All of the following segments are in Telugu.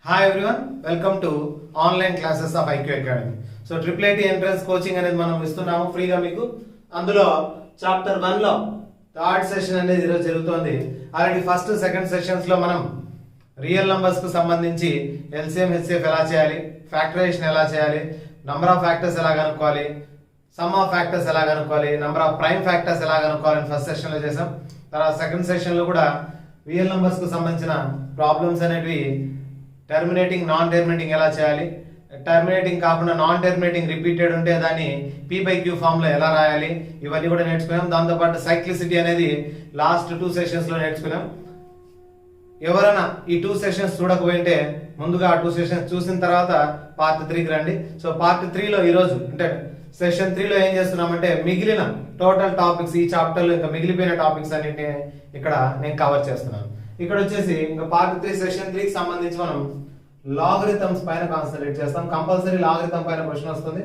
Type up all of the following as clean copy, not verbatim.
Hi everyone, welcome to online classes of IQ academy. So IIIT entrance coaching అనేది మనం ఇస్తున్నాము ఫ్రీగా మీకు. అందులో చాప్టర్ 1 లో థర్డ్ సెషన్ అనేది ఈరోజు జరుగుతోంది. ఆల్రెడీ ఫస్ట్ సెకండ్ సెషన్స్ లో మనం రియల్ నంబర్స్ కు సంబంధించి ఎల్సిఎం హెచ్సిఎఫ్ ఎలా చేయాలి, ఫ్యాక్టరైజేషన్ ఎలా చేయాలి, నంబర్ ఆఫ్ ఫ్యాక్టర్స్ ఎలా కనుక్కోవాలి, సమ్ ఆఫ్ ఫ్యాక్టర్స్ ఎలా కనుక్కోవాలి, నంబర్ ఆఫ్ ప్రైమ్ ఫ్యాక్టర్స్ ఎలా కనుక్కోవాలని ఫస్ట్ సెషన్ లో చేసాం. తర్వాత సెకండ్ సెషన్ లో కూడా రియల్ నంబర్స్ కు సంబంధించిన ప్రాబ్లమ్స్ అనేవి టర్మినేటింగ్, నాన్ టర్మినేటింగ్ ఎలా చేయాలి, టర్మినేటింగ్ కాకుండా నాన్ టర్మినేటింగ్ రిపీటెడ్ ఉంటే దాన్ని P/Q ఫామ్ లో ఎలా రాయాలి, ఇవన్నీ కూడా నేర్చుకున్నాం. దాంతోపాటు సైక్లిసిటీ అనేది లాస్ట్ 2 సెషన్స్ లో నేర్చుకున్నాం. ఎవరైనా ఈ 2 సెషన్స్ చూడకపోయింటే ముందుగా ఆ 2 సెషన్స్ చూసిన తర్వాత పార్ట్ 3కి రండి. సో పార్ట్ 3లో ఈరోజు అంటే సెషన్ 3లో ఏం చేస్తున్నామంటే మిగిలిన టోటల్ టాపిక్స్, ఈ చాప్టర్ లో ఇంకా మిగిలిపోయిన టాపిక్స్ అన్నిటిని ఇక్కడ నేను కవర్ చేస్తున్నాను. ఇక్కడ వచ్చేసి ఇంకా పార్ట్ 3 సెషన్ 3కి సంబంధించి మనం లాగరిథమ్స్ పైన కాన్సన్ట్రేట్ చేస్తాం. కంపల్సరీ లాగరిథం పైన క్వశ్చన్ వస్తుంది.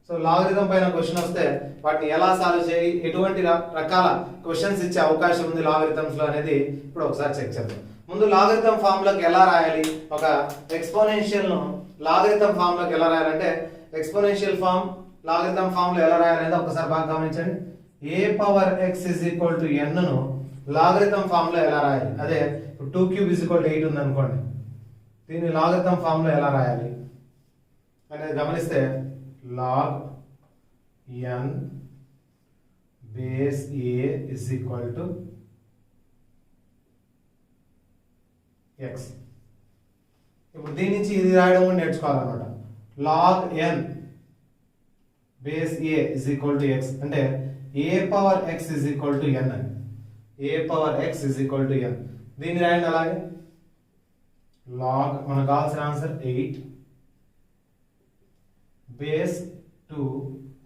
సో లాగరిథం పైన క్వశ్చన్ వస్తే వాటిని ఎలా సాల్వ్ చేయి, ఎటువంటి రకాల క్వశ్చన్స్ ఇచ్చే అవకాశం ఉంది లాగరిథమ్స్ లో అనేది ఇప్పుడు ఒకసారి చెక్ చేద్దాం. ముందు లాగరిథం ఫామ్ లోకి ఎలా రాయాలి, ఒక ఎక్స్పోనెన్షియల్ ను లాగరిథం ఫామ్ లోకి ఎలా రాయాలంటే ఎక్స్పోనెన్షియల్ ఫామ్ లాగరిథం ఫామ్ లో ఎలా రాయాలనేది ఒకసారి బాగా గమనించండి. a⁻x n ను లాగరిథం ఫామ్ లో ఎలా రాయాలి, అదే 2³ 8 ఉంది అనుకోండి, దీన్ని లాగరిథం ఫామ్ లో ఎలా రాయాలి అనేది గమనిస్తే log n base a is equal to x. ఇప్పుడు దీని నుంచి ఇది రాయడం కూడా నేర్చుకోవాలన్నమాట. log n base a is equal to x అంటే a⁻x is equal to n అని, a⁻x is equal to n. దీన్ని రాయండి అలాగే. log మనకు కావాల్సిన answer 8 base 2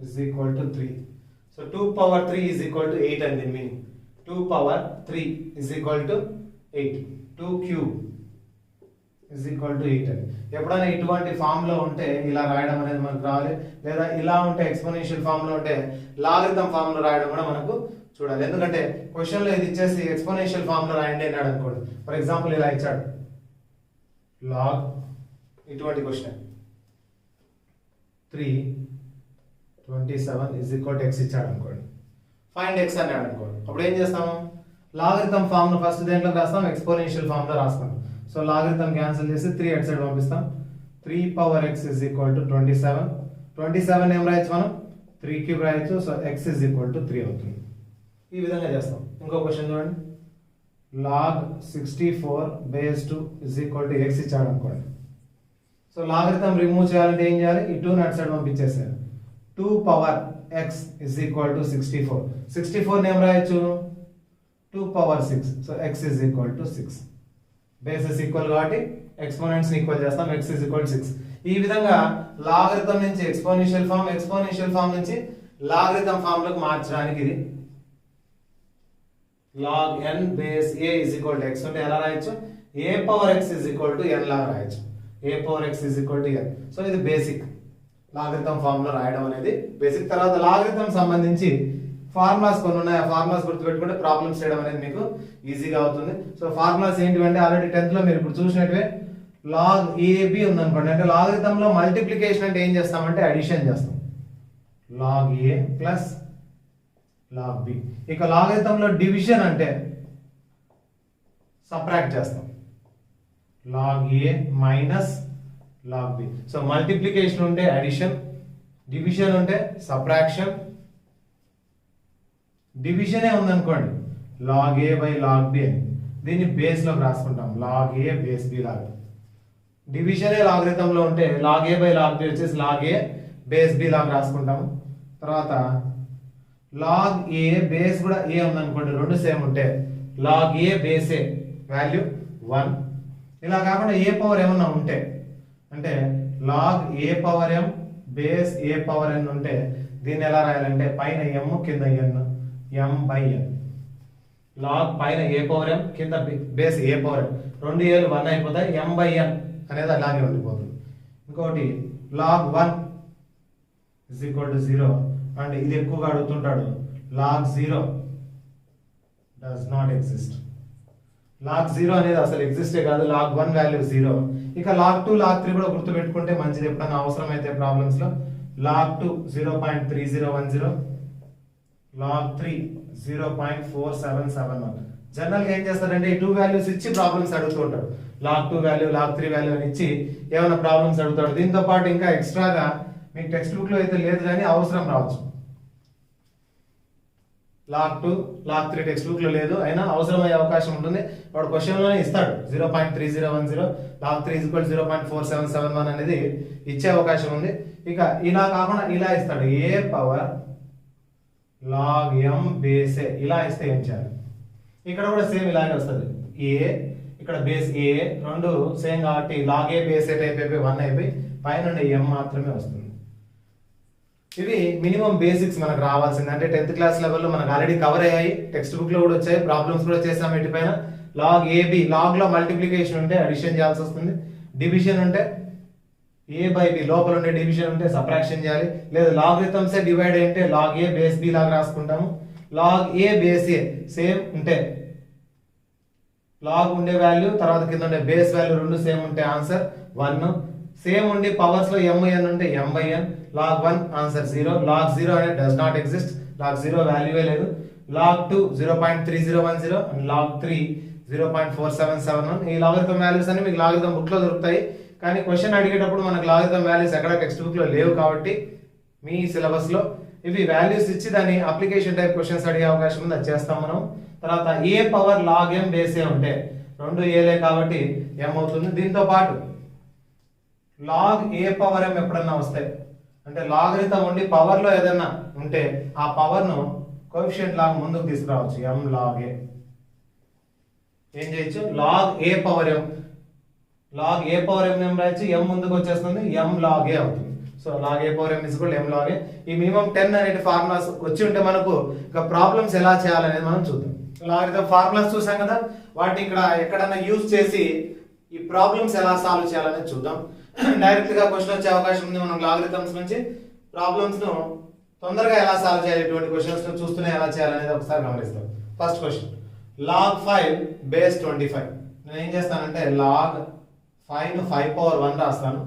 is equal to 3. So 2⁻3 is equal to 8 అని దీని meaning. 2⁻3 is equal to 8. 2³ is equal to 8 అని. ఎప్పుడైనా ఇటువంటి ఫామ్ లో ఉంటే ఇలా రాయడం అనేది మనకు రావాలి, లేదా ఇలా ఉంటే ఎక్స్పోనెన్షియల్ ఫామ్ లో ఉంటే లాగరిథం ఫామ్ లో రాయడం కూడా మనకు చూడాలి. ఎందుకంటే క్వశ్చన్ లో ఇది ఇచ్చేసి ఎక్స్పోనెన్షియల్ ఫామ్ లో రాయండి అన్నాడు అనుకోండి. ఫర్ ఎగ్జాంపుల్ ఇలా ఇచ్చాడు log, ఇటువంటి question 327 is equal to x ఇచ్చాడు అనుకోండి, ఫైండ్ x అన్నాడు అనుకోండి. అప్పుడు ఏం చేస్తాము, లాగరిథం ఫామ్ లో ఫస్ట్ దేంట్లో రాస్తాం, ఎక్స్పోనెన్షియల్ ఫామ్ లో రాస్తాం. సో లాగరిథం క్యాన్సిల్ చేసి 3 అటు సైడ్ పంపిస్తాం. 3⁻x is equal to 27. 27 ఏం రాయొచ్చు మనం, 3³ రాయొచ్చు. So x is equal to 3 అవుతుంది. ఈ విధంగా చేస్తాం. ఇంకో క్వశ్చన్ చూడండి, log 64 base 2 is equal to x ఇచ్చాడు అనుకోండి. సో లాగరిథం రిమూవ్ చేయాలంటే ఏం చేయాలి, ఈ 2 అటు సైడ్ పంపించేసారు. 2⁻x is equal to 64. 64 ఏం రాయొచ్చు, 2⁻6. So x is equal to 6. Bases equal కాబట్టి ఎక్స్పోనెంట్స్ ఈక్వల్ చేస్తాం. x is equal to 6. ఈ విధంగా లాగరిథం నుంచి ఎక్స్పోనెన్షియల్ ఫామ్, ఎక్స్పోనెన్షియల్ ఫామ్ నుంచి లాగరిథం ఫామ్ లోకి మార్చడానికి ఇది log n base a is equal to x అంటే ఎలా రాయొచ్చు, a⁻x is equal to n లాగా రాయొచ్చు. a⁻x is equal to n. So ఇది బేసిక్ లాగరిథం ఫామ్ లో రాయడం అనేది బేసిక్. తర్వాత లాగరిథం సంబంధించి ఫార్ములాస్ కొన్ని ఉన్నాయి, ఆ ఫార్ములాస్ గుర్తుపెట్టుకుంటే ప్రాబ్లమ్స్ చేయడం అనేది మీకు ఈజీగా అవుతుంది. సో ఫార్ములాస్ ఏంటివంటే ఆల్రెడీ 10th లో మీరు ఇప్పుడు చూసినట్టువే log ab ఉందనుకోండి, అంటే లాగరిథం లో మల్టిప్లికేషన్ అంటే ఏం చేస్తామంటే అడిషన్ చేస్తాం, log a plus log b. ఇక లాగరిథం లో డివిజన్ అంటే సబ్ట్రాక్ట్ చేస్తాం, log a minus log b. So multiplication ఉంటే అడిషన్, డివిజన్ ఉంటే సబ్ట్రాక్షన్. డివిజనే ఉందనుకోండి log a by log b అని, దీన్ని బేస్ లోకి రాసుకుంటాం, log a బేస్ b లాగా. డివిజనే లాగరిథం లో ఉంటే log a by log b వచ్చేసి log a బేస్ b లాగా రాసుకుంటాము. తర్వాత log a బేస్ కూడా a ఉందనుకోండి, రెండు సేమ్ ఉంటే log a base a value 1. ఇలా కాకుండా a⁻m ఏమన్నా ఉంటే అంటే log a⁻m బేస్ a⁻n ఉంటే దీన్ని ఎలా రాయాలంటే పైన m కింద n, m by n. log పైన a⁻m కింద బేస్ a⁻n, రెండు ఏలు 1 అయిపోతాయి, m బై n అనేది అలాగే ఉండిపోతుంది. ఇంకోటి log 1 is equal to 0 and ఇది ఎక్కువగా అడుగుతుంటాడు, log 0 does not exist. log 0 అనేది అసలు ఎగ్జిస్టే కాదు, log 1 వాల్యూ 0, ఇక log2 log3 కూడా గుర్తు పెట్టుకుంటే మంచిది, ఎప్పుడైనా అవసరమైతే ప్రాబ్లమ్స్ లో. log2 0.3010, log3 0.4771. జనరల్ గా ఏం చేస్తారంటే ఈ 2 వాల్యూస్ ఇచ్చి ప్రాబ్లమ్స్ అడుగుతూ ఉంటారు. log2 వాల్యూ log3 వాల్యూ అని ఇచ్చి ఏమైనా ప్రాబ్లమ్స్ అడుగుతాడు. దీంతో పాటు ఇంకా ఎక్స్ట్రాగా మీకు టెక్స్ట్ బుక్ లో అయితే లేదు కానీ అవసరం రావచ్చు. log2 log3 టెక్స్ట్ బుక్ లో లేదు అయినా అవసరమయ్యే అవకాశం ఉంటుంది. వాడు క్వశ్చన్ లోనే ఇస్తాడు 0.3010, log3 0.4771 అనేది ఇచ్చే అవకాశం ఉంది. ఇక ఇలా కాకుండా ఇలా ఇస్తాడు a power log m base a, ఇలా ఇస్తే ఏం చేయాలి? ఇక్కడ కూడా సేమ్ ఇలాగే వస్తుంది. a ఇక్కడ బేస్ a రెండు సేమ్ కాబట్టి log a base a type అయిపోయి 1 అయిపోయి పైన m మాత్రమే వస్తుంది. ఇవి మినిమం బేసిక్స్ మనకు రావాల్సింది. అంటే 10th క్లాస్ లెవెల్లో మనకు ఆల్రెడీ కవర్ అయ్యాయి, టెక్స్ట్ బుక్ లో కూడా వచ్చాయి, ప్రాబ్లమ్స్ కూడా చేసాం వీటిపైన. log ab, log లో మల్టిప్లికేషన్ ఉంటే అడిషన్ చేయాల్సి వస్తుంది, డివిజన్ ఉంటే a బై b, లోపల ఉండే డివిజన్ ఉంటే సబ్ట్రాక్షన్ చేయాలి, లేదా లాగరిథమ్స్ డివైడ్ అంటే log a బేస్ b లాగా రాసుకుంటాము. log a base a same ఉంటే log ఉండే వాల్యూ తర్వాత కింద ఉండే బేస్ వాల్యూ రెండు సేమ్ ఉంటే ఆన్సర్ 1. సేమ్ ఉండి పవర్స్ లో m n ఉంటే m by n, log 1 answer 0, log 0 అనేది డస్ నాట్ ఎగ్జిస్ట్, log 0 వాల్యూవే లేదు. log 2 0.3010 and log 3 0.4771. ఈ లాగరిథం వాల్యూస్ అన్ని మీకు లాగరిథం బుక్ లో దొరుకుతాయి, కానీ క్వశ్చన్ అడిగేటప్పుడు మనకు లాగరిథం వాల్యూస్ ఎక్కడ టెక్స్ట్ బుక్ లో లేవు కాబట్టి మీ సిలబస్ లో ఇవి వాల్యూస్ ఇచ్చి దాని అప్లికేషన్ టైప్ క్వశ్చన్స్ అడిగే అవకాశం ఉంది, అది చేస్తాం మనం. తర్వాత a power log m base a ఉంటే రెండు ఏలే కాబట్టి m అవుతుంది. దీంతో పాటు log a పవర్ m ఎప్పుడన్నా వస్తాయి అంటే లాగరిథం ఉండి పవర్ లో ఏదన్నా ఉంటే ఆ పవర్ ను కోఎఫిషియంట్ లాగా ముందుకు తీసుకురావచ్చు, m log a. ఏం చేయొచ్చు? log a power m, log a power m ఏం రాయొచ్చు, m ముందుకు వచ్చేస్తుంది, m log a అవుతుంది. So log a power m m log a. ఈ మినిమం 10 అనే ఫార్ములాస్ వచ్చి ఉంటే మనకు ఇక ప్రాబ్లమ్స్ ఎలా చేయాలనేది మనం చూద్దాం. లాగరిథం ఫార్ములాస్ చూసాం కదా, వాటిని ఇక్కడ ఎక్కడన్నా యూజ్ చేసి ఈ ప్రాబ్లమ్స్ ఎలా సాల్వ్ చేయాలనేది చూద్దాం. డైరెక్ట్ గా క్వశ్చన్ వచ్చే అవకాశం ఉంది, మనం లాగరిథమ్స్ నుంచి ప్రాబ్లమ్స్ ను తొందరగా ఎలా సాల్వ్ చేయాలి, ఇటువంటి క్వశ్చన్స్ ను చూస్తూనే ఎలా చేయాలనేది ఒకసారి గమనిస్తాం. First question, log 5 base 25. నేను ఏం చేస్తానంటే log 5 ను 5 పవర్ 1 రాస్తాను,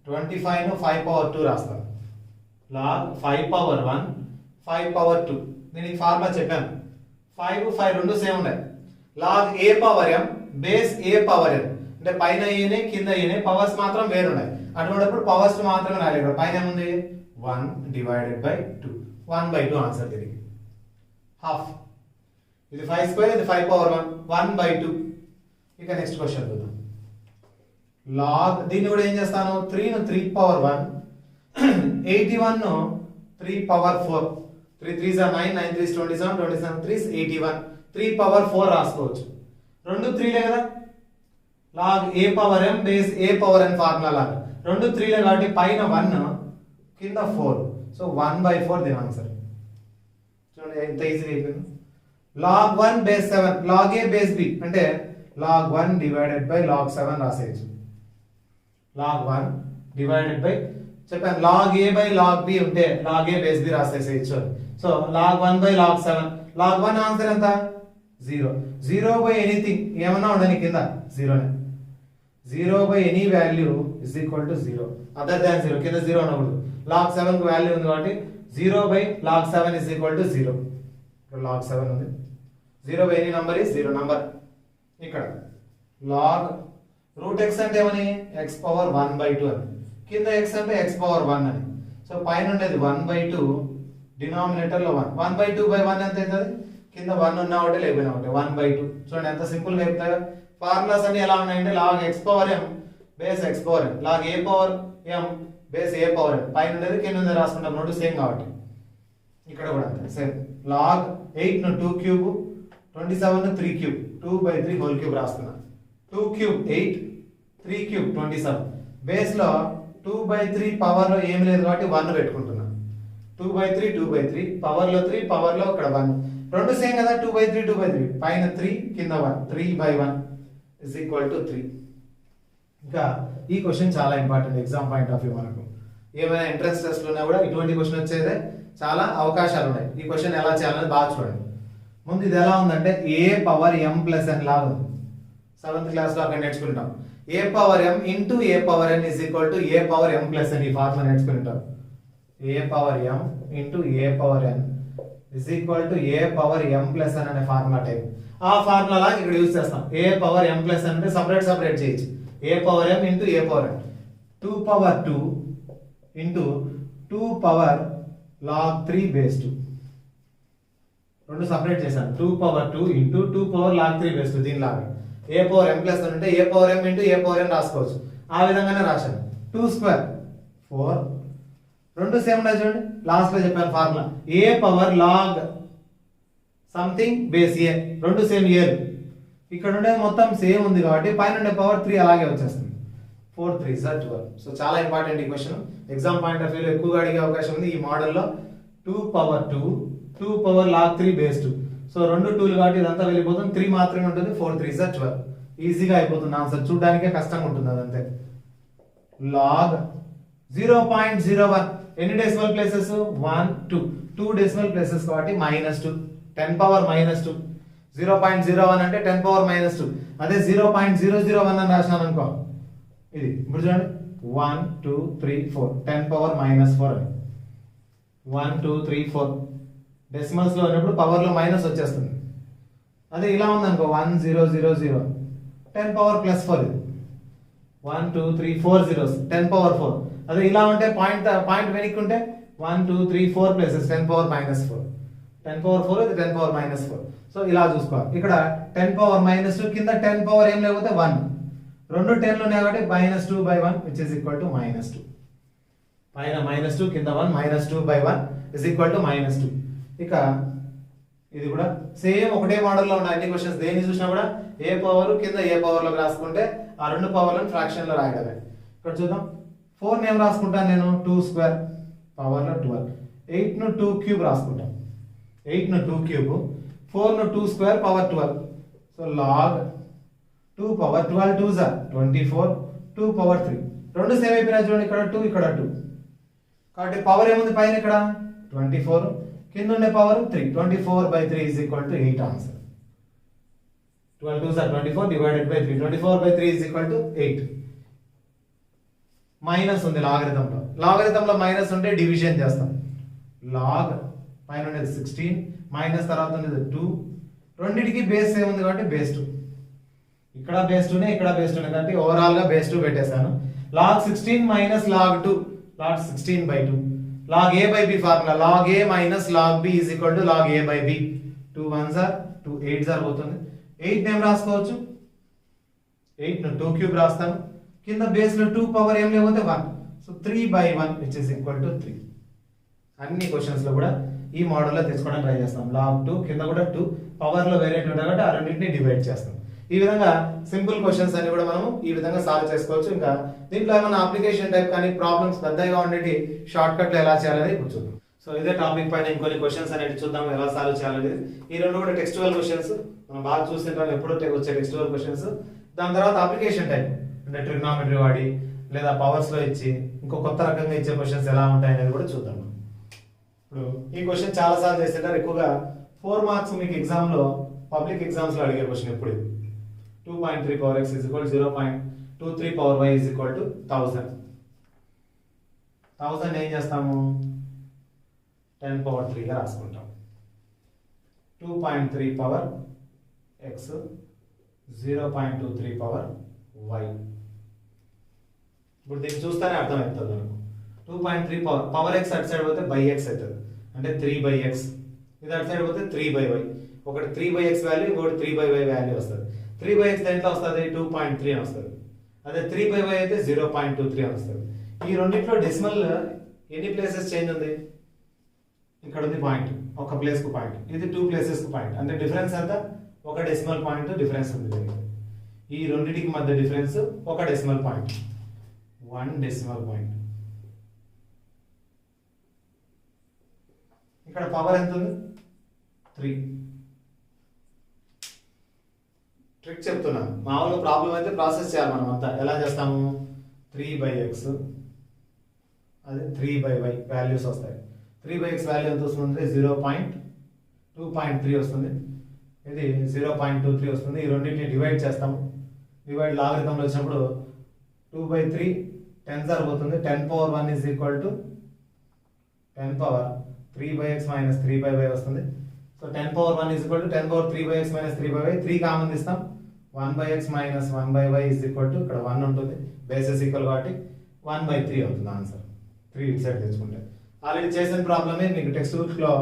25 ను 5 పవర్ 2 రాస్తాను. log 5 power 1 5 power 2. దీనికి ఫార్ములా చెప్పాను, 5 5 రెండు సేమ్ ఉన్నాయి. log a power m base a power n అంటే పైన ఏనే కింద ఏనే, పవర్స్ మాత్రం వేరు ఉన్నాయి. అటువంటిప్పుడు పవర్స్ మాత్రమే రాలేదు. ఇక్కడ పైన ఏముంది 1 డివైడెడ్ బై 2, 1/2 ఆన్సర్ తిరిగి హాఫ్. ఇది 5 స్క్వేర్, ఇది 5 పవర్ 1, 1/2. ఇక నెక్స్ట్ క్వశ్చన్ చూద్దాం. log దీన్ని కూడా ఏం చేస్తాను, 3 ను 3 పవర్ 1, 81 ను 3 power 4, 3 3s are 9, 9 3s 27, 27 3s 81, 3 power 4 రాసుకోవచ్చు. రెండు 3లే కదా, log a power m base a power n formula లాగా రెండు 3లే కాబట్టి పైన 1 కింద 4, సో 1/4 దీని ఆన్సర్. చూడండి ఎంత ఈజీగా అయిపోయింది. log 1 base 7, log a base b అంటే log 1 డివైడెడ్ బై log 7 రాసేయచ్చు. log 1 డివైడెడ్ బై చెప్పాను, log a by log b ఉంటే log a బేస్ b రాసేసేయచ్చు. So log 1 by log 7, log 1 answer ఎంత 0, 0 బై ఎనీథింగ్ ఏమన్నా ఉండని కింద 0నే, 0 by any value is equal to 0 other than 0, కింద 0 అనకూడదు. log 7 కు వాల్యూ ఉంది కాబట్టి 0 by log 7 is equal to 0. ఇక్కడ log 7 ఉంది, 0 by any number is 0 number. ఇక్కడ log రూట్ x అంటే ఏమని, x పవర్ 1/2 అని, కింద x అంటే x పవర్ 1 అని. సో పైన ఉండేది 1/2, డినామినేటర్ లో 1, 1/2 బై 1 ఎంత అవుతుంది, కింద 1 ఉన్నా ఒకటి లేకపోయినా ఒకటి 1/2. చూడండి ఎంత సింపుల్ గా చెప్తారు. ఫార్ములాస్ అన్ని ఎలా ఉన్నాయంటే log x power m base x power n, log a power m base a power n, పైన ఉండేది కింద ఉండేది రాసుకుంటాం, రెండు సేమ్ కాబట్టి. ఇక్కడ కూడా అంతే సేమ్. log 8 ను 2 క్యూబ్, 27 ను 3 క్యూబ్, 2/3 హోల్ క్యూబ్ రాస్తున్నా. 2 క్యూబ్ 8, 3 క్యూబ్ 27. బేస్ లో 2/3 పవర్ లో ఏమి లేదు కాబట్టి 1 పెట్టుకుంటున్నా. 2/3 2/3, పవర్ లో 3, పవర్ లో ఇక్కడ 1, రెండు సేమ్ కదా. 2/3 2/3, పైన 3 కింద 1, 3/1 ఇస్ ఈక్వల్ టు 3. ఇంకా ఈ క్వశ్చన్ చాలా important exam point of view. మనకు ఏమైనా ఎంట్రన్స్ టెస్ట్ లోనే కూడా ఇటువంటి క్వశ్చన్ వచ్చేదే చాలా అవకాశాలు ఉన్నాయి. ఈ క్వశ్చన్ ఎలా చేయాలని బాగా చూడండి. ముందు ఇది ఎలా ఉందంటే a power m plus n లాగా ఉంది. 7th క్లాస్ లో అక్కడ నేర్చుకుంటాం. A power m into a power n is equal to a power m plus n. ఈ ఫార్ములా నేర్చుకుని ఉంటారు. A power m into a power n is equal to a power m plus n అనే ఫార్ములా టైప్. ఆ ఫార్ములా ఇక్కడ యూజ్ చేస్తాం. A power m plus n అంటే సపరేట్ చేయొచ్చు. A power m into a power n 2 power 2 into 2 power log 3 base 2. రెండు సపరేట్ చేశాను. 2 power 2 into 2 power log 3 base 2. దీనిలాగా ఏ పవర్ m ప్లస్ n అంటే ఏ power m into a power n రాసుకోవచ్చు. ఆ విధంగానే రాశాను. 2 స్క్వేర్ 4. రెండు సేమ్ ఉన్నాయి చూడండి. లాస్ట్ లో చెప్పాను ఫార్ములా. ఏ పవర్ లాగ్ సంథింగ్ బేస్ ఏ. రెండు సేమ్ ఏలు. ఇక్కడ ఉండేది మొత్తం సేమ్ ఉంది కాబట్టి పైన ఉండే పవర్ 3 అలాగే వచ్చేస్తుంది. 4 3 12. సో చాలా ఇంపార్టెంట్ ఈ క్వశ్చన్. ఎగ్జామ్ పాయింట్ ఆఫ్ వ్యూలో ఎక్కువగా అడిగే అవకాశం ఉంది ఈ మోడల్లో. 2 power 2 2 power log 3 base 2. So రెండు 2లు కాబట్టి ఇదంతా వెళ్ళిపోతుంది. 3 మాత్రమే ఉంటుంది. 4 3 12. ఈజీగా అయిపోతుంది ఆన్సర్. చూడడానికే కష్టంగా ఉంటుంది అదంతే. log 0.01 ఎన్ని డెసిమల్ ప్లేసెస్ 1 2 2 డెసిమల్ ప్లేసెస్ కాబట్టి -2 10 పవర్ -2. 0.01 అంటే 10 పవర్ -2. అదే 0.001 అని రాసినాను అనుకో. ఇది ఇప్పుడు చూడండి 1 2 3 4 10 పవర్ -4 అని 1 2 3 4 డెసిమల్స్ లో ఉన్నప్పుడు పవర్ లో మైనస్ వచ్చేస్తుంది. అదే ఇలా ఉంది అనుకో 1 0 0 0 10 పవర్ +4. ఇది 1 2 3 4 zeros 10 పవర్ 4. అదే ఇలా ఉంటే పాయింట్ వెనక్కి ఉంటే 1 2 3 4 ప్లేసెస్ 10 పవర్ -4. 10 పవర్ 4 ఇది 10 పవర్ -4. సో ఇలా చూసుకోవాలి. ఇక్కడ 10 పవర్ -2 కింద 10 పవర్ ఏం లేకపోతే 1. రెండు 10లు ఉన్నాయి కాబట్టి -2/1 which is equal to -2. పైన -2 కింద 1 -2/1 is equal to -2. ఇక ఇది కూడా సేమ్ ఒకటే మోడల్లో ఉన్న అన్ని క్వశ్చన్స్ దేని చూసినా కూడా ఏ పవర్ కింద ఏ పవర్ లోకి రాసుకుంటే ఆ రెండు పవర్లను ఫ్రాక్షన్ లో రాయడమే. ఇక్కడ చూద్దాం 4 ఏం రాసుకుంటాను నేను 2 స్క్వేర్ పవర్ లో 12. 8 ను 2 క్యూబ్ రాసుకుంటాం. 8 ను 2 క్యూబ్ 4 ను 2 square power 12. So log 2 power 12 2s are 24 2 power 3. రెండు సేమ్ అయిపోయినా చూడండి. ఇక్కడ 2 ఇక్కడ 2 కాబట్టి పవర్ ఏముంది పైన ఇక్కడ 24 కింద ఉండే power 3. 24/3 is equal to 8 answer. 12 2s are 24 divided by 3. 24/3 is equal to 8. Minus ఉంది లాగరిథంలో. లాగరిథంలో మైనస్ ఉంటే డివిజన్ చేస్తాం. లాగ్ పైన ఉండేది 16 మైనస్ తర్వాత ఉండేది 2. రెండిటికి బేస్ ఏముంది కాబట్టి బేస్ 2. ఇక్కడ బేస్ 2నే ఇక్కడ బేస్ 2నే కాబట్టి ఓవరాల్ గా బేస్ 2 పెట్టేశాను. log 16 minus log 2 log 16/2. log a by b formula log a minus log b is equal to log a by b. 2 1s are 2 8s are పోతుంది. 8 నేమ్ రాసుకోవచ్చు. 8 ను 2 క్యూబ్ రాస్తాను. కింద బేస్ లో 2 పవర్ ఏం లేకపోతే 1. So 3/1 which is equal to 3. అన్ని క్వశ్చన్స్ లో కూడా ఈ మోడల్లో తెచ్చుకోవడానికి ట్రై చేస్తాం. log 2 కింద కూడా 2 పవర్ లో వేరేట్ ఉంటాయి కాబట్టి ఆ రెండింటిని డివైడ్ చేస్తాం. ఈ విధంగా సింపుల్ క్వశ్చన్స్ అన్ని కూడా మనం ఈ విధంగా సాల్వ్ చేసుకోవచ్చు. ఇంకా దీంట్లో ఏమైనా అప్లికేషన్ టైప్ కానీ ప్రాబ్లమ్స్ పెద్దగా ఉండేటి షార్ట్ కట్ లో ఎలా చేయాలని ఇప్పుడు చూద్దాం. సో ఇదే టాపిక్ పైన ఇంకొన్ని క్వశ్చన్స్ అనేవి చూద్దాం ఎలా సాల్వ్ చేయాలనేది. ఈ రెండు కూడా టెక్స్టువల్ క్వశ్చన్స్ మనం బాగా చూస్తుంటాం ఎప్పుడూ వచ్చే టెక్స్టువల్ క్వశ్చన్స్. దాని తర్వాత అప్లికేషన్ టైప్ అంటే ట్రిగ్నామెట్రీ వాడి లేదా పవర్స్ లో ఇచ్చి ఇంకో కొత్త రకంగా ఇచ్చే క్వశ్చన్స్ ఎలా ఉంటాయి అనేది కూడా చూద్దాం. ఇప్పుడు ఈ క్వశ్చన్ చాలా సార్లు చేస్తుంటారు. ఎక్కువగా 4 మార్క్స్ మీకు ఎగ్జామ్ లో పబ్లిక్ ఎగ్జామ్స్ లో అడిగే క్వశ్చన్ ఎప్పుడు 2.3 power x is equal to 0.23 power y is equal to 1000. 1000 ఏం చేస్తాము 10 power 3 గా రాసుకుంటాం. 2.3 power x 0.23 power y. ఇప్పుడు దీన్ని చూస్తేనే అర్థమవుతుంది మనకు. 2.3 పవర్ x అటు సైడ్ పోతే బై x అవుతుంది అంటే 3/x. ఇది అటు సైడ్ పోతే 3/y. ఒకటి 3/x వాల్యూ ఇంకోటి 3/y వాల్యూ వస్తుంది. 3/x దేంట్లో వస్తుంది 2.3 అని వస్తుంది. అదే 3/y అయితే 0.23 అని వస్తుంది. ఈ రెండిట్లో డెసిమల్ ఎన్ని ప్లేసెస్ చేంజ్ ఉంది? ఇక్కడ ఉంది పాయింట్, ఒక ప్లేస్ కు పాయింట్. ఇది 2 ప్లేసెస్ కు పాయింట్. అంటే డిఫరెన్స్ ఎంత? ఒక డెసిమల్ పాయింట్ డిఫరెన్స్ ఉంది. ఈ రెండిటికి మధ్య డిఫరెన్స్ ఒక డెసిమల్ పాయింట్, 1 డెసిమల్ పాయింట్. ఇక్కడ పవర్ ఎంత ఉంది 3. ట్రిక్ చెప్తున్నాను. మామూలుగా ప్రాబ్లం అయితే ప్రాసెస్ చేయాలి మనం అంతా. ఎలా చేస్తాము 3/x అది 3/y వాల్యూస్ వస్తాయి. 3/x వాల్యూ ఎంత వస్తుంది 0.2.3 వస్తుంది. ఇది 0.23 వస్తుంది. ఈ రెండింటిని డివైడ్ చేస్తాము. డివైడ్ లాగరిథంలో వచ్చినప్పుడు 2/3 10 సార్ పోతుంది. 10 power 1 is equal to 10 power 3/x minus 3/y వస్తుంది. So 10 power 1 is equal to 10 power 3/x minus 3/y. 3 common తీస్తాం. 1/x minus 1/y is equal to ఇక్కడ 1 ఉంటుంది, బేసెస్ ఈక్వల్ కాబట్టి 1/3 అవుతుంది ఆన్సర్. 3 ఇటు సైడ్ తెచ్చుకుంటే ఆల్రెడీ చేసిన ప్రాబ్లమే మీకు టెక్స్ట్ బుక్ లో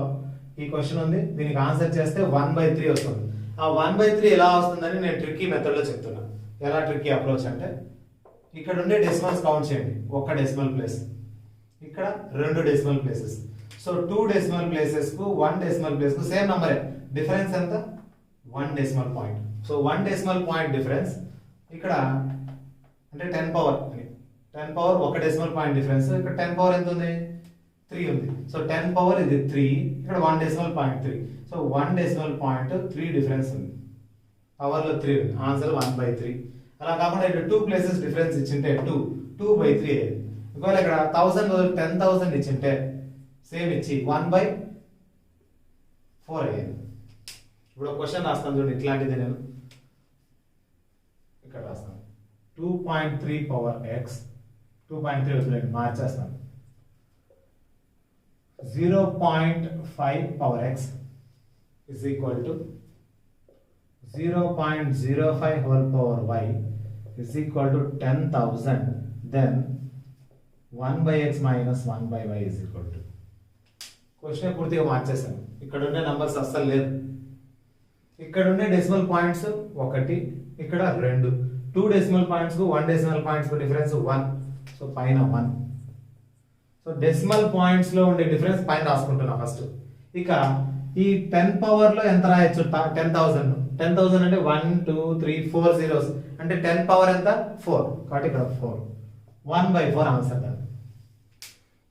ఈ క్వశ్చన్ ఉంది. దీనికి ఆన్సర్ చేస్తే 1/3 వస్తుంది. ఆ 1/3 ఎలా వస్తుందని నేను ట్రిక్కీ మెథడ్ లో చెప్తున్నా. ఎలా ట్రిక్కీ అప్రోచ్ అంటే ఇక్కడ ఉండే డెసిమల్స్ కౌంట్ చేయండి. ఒక డెసిమల్ ప్లేస్, ఇక్కడ 2 decimal places. So 2 decimal places కు 1 డెసిమల్ ప్లేస్ కు సేమ్ నంబరే, డిఫరెన్స్ ఎంత? 1 decimal point. So 1 decimal point difference ఇక్కడ అంటే 10 power 10 power 1 decimal point difference. ఇక్కడ 10 పవర్ ఎంత ఉంది? 3 ఉంది. సో 10 పవర్ ఇది 3, ఇక్కడ 1 decimal point 3. So 1 decimal point 3 difference ఉంది. పవర్ లో 3 ఉంది. ఆన్సర్ 1/3. అలా కాకుండా ఇక్కడ 2 ప్లేసెస్ డిఫరెన్స్ ఇచ్చింటే 2/3 అయ్యేది. ఒకవేళ ఇక్కడ 1000 10,000 ఇచ్చింటే సేమ్ ఇచ్చి 1/4 అయ్యేది. ఇప్పుడు ఒక క్వశ్చన్ రాస్తాను చూడండి, ఇట్లాంటిది నేను ఇక్కడ రాస్తాను. 2.3 పవర్ x 2.3 వదిలేండి, మార్చేస్తాను. 0.5 power x is equal to 0.05 whole power y is equal to 10,000. Then 1/x minus 1/y is equal to. Question పూర్తిగా మార్చేసాను. ఇక్కడ ఉండే నంబర్స్ అస్సలు లేదు. ఇక్కడ ఉండే డెసిమల్ పాయింట్స్ 1, ఇక్కడ 2. 2 డెసిమల్ పాయింట్స్ కు 1 డెసిమల్ పాయింట్స్ కు డిఫరెన్స్ 1. సో పైన 1. సో డెసిమల్ పాయింట్స్ లో ఉండే డిఫరెన్స్ పైన రాసుకుంటున్నా ఫస్ట్. ఇక ఈ 10 పవర్ లో ఎంత రాయొచ్చు? 10,000. 10,000 అంటే 1 2 3 4 zeros అంటే 10 పవర్ ఎంత? 4. కాబట్టి ఇక్కడ 4. 1/4 ఆన్సర్ దాన్ని.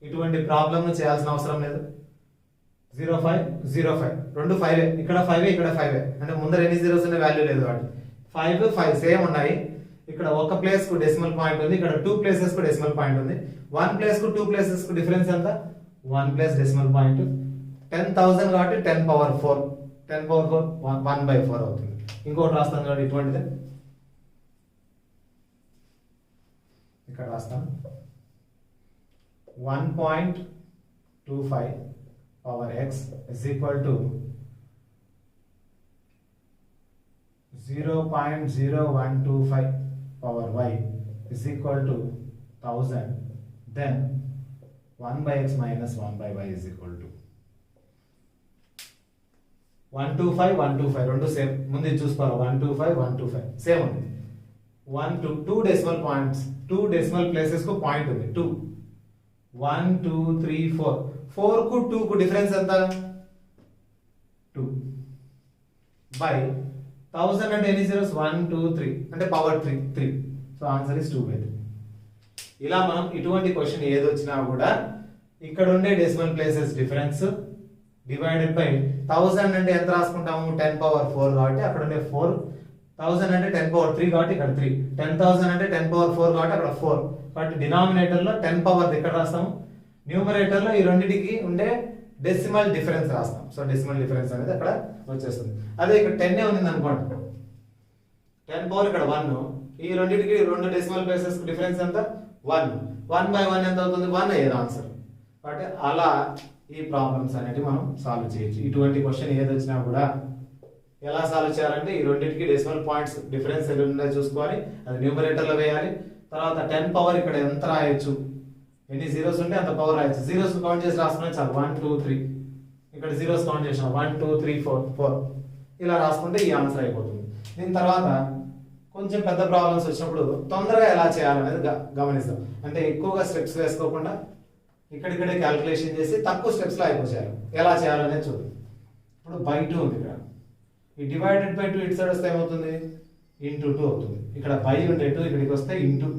ఇటువంటి ప్రాబ్లమ్ చేయాల్సిన అవసరం లేదు. 0.5 0.5 రెండు 5 ఇక్కడ 5 ఇక్కడ 5 అంటే ముందర ఎన్ని జీరోస్ ఉన్న వాల్యూ లేదు కాబట్టి 5 5 సేమ్ ఉన్నాయి. ఇక్కడ ఒక ప్లేస్ కు డెసిమల్ పాయింట్ ఉంది, ఇక్కడ 2 ప్లేసెస్ కు డెసిమల్ పాయింట్ ఉంది. 1 ప్లేస్ కు 2 ప్లేసెస్ కు డిఫరెన్స్ ఎంత? 1 ప్లస్ డెసిమల్ పాయింట్. 10,000 కాబట్టి 10 పవర్ 4 10 పవర్ 4 1/4 అవుతుంది. ఇంకోటి రాస్తాను చూడండి, ఇటువంటిది ఇక్కడ రాస్తాను. 1.25 power x is equal to 0.0125 power y is equal to 1000. Then 1/x minus 1/y is equal to 125 125 రెండు సేమ్. ముందు చూసుకోవాలి. 125 125 సేమ్ ఉంది. 1 to 2 decimal points, 2 decimal places కు పాయింట్ ఉంది 2. 1 2 3 4 4 కు 2 కు డిఫరెన్స్ ఎంత? 2 బై 1000 అంటే ఎన్ని జీరోస్? 1 2 3 అంటే పవర్ 3. So answer is 2/3. ఇలా మనం ఇటువంటి క్వశ్చన్ ఏది వచ్చినా కూడా ఇక్కడ ఉండే decimal places difference divided by 1000 అంటే ఎంత రాసుకుంటాము? 10 పవర్ 4 కాబట్టి అక్కడ ఉండే 4. 1000 అంటే 10 పవర్ 3 కాబట్టి ఇక్కడ 3. 10,000 అంటే 10 పవర్ 4 కాబట్టి అక్కడ 4. కాబట్టి డినామినేటర్ లో 10 పవర్ ఇక్కడ రాస్తాము, న్యూమరేటర్ లో ఈ రెండింటికి ఉండే డెసిమల్ డిఫరెన్స్ రాస్తాం. సో డెసిమల్ డిఫరెన్స్ అనేది అక్కడ వచ్చేస్తుంది. అదే ఇక్కడ 10 ఉంది అనుకోండి, 10 పవర్ ఇక్కడ 1, ఈ రెండింటికి 2 డెసిమల్ ప్లేసెస్ డిఫరెన్స్ ఎంత? 1. 1/1 ఎంత అవుతుంది? 1 అయ్యేది ఆన్సర్. కాబట్టి అలా ఈ ప్రాబ్లమ్స్ అనేవి మనం సాల్వ్ చేయొచ్చు. ఇటువంటి క్వశ్చన్ ఏది వచ్చినా కూడా ఎలా సాల్వ్ చేయాలంటే ఈ రెండింటికి డెసిమల్ పాయింట్స్ డిఫరెన్స్ ఎలా ఉన్నాయో చూసుకోవాలి, అది న్యూమరేటర్ లో వేయాలి. తర్వాత 10 పవర్ ఇక్కడ ఎంత రాయొచ్చు, ఎన్ని జీరోస్ ఉంటే అంత పవర్ రాయొచ్చు. జీరోస్ కౌంట్ చేసి రాసుకున్నా చాలు. 1 2 3 ఇక్కడ జీరోస్ కౌంట్ చేసాం 1 2 3 4 ఇలా రాసుకుంటే ఈ ఆన్సర్ అయిపోతుంది. దీని తర్వాత కొంచెం పెద్ద ప్రాబ్లమ్స్ వచ్చినప్పుడు తొందరగా ఎలా చేయాలనేది గమనిస్తాం. అంటే ఎక్కువగా స్టెప్స్ వేసుకోకుండా ఇక్కడిక్కడే క్యాల్కులేషన్ చేసి తక్కువ స్టెప్స్ లో అయిపోయారు. ఎలా చేయాలనేది చూద్దాం. ఇప్పుడు బై 2 ఉంది ఇక్కడ, ఈ డివైడెడ్ బై 2 ఇటు సైడ్ వస్తే ఏమవుతుంది? ఇంటూ 2 అవుతుంది. ఇక్కడ బై ఉండే 2 ఇక్కడికి వస్తే ఇంటూ.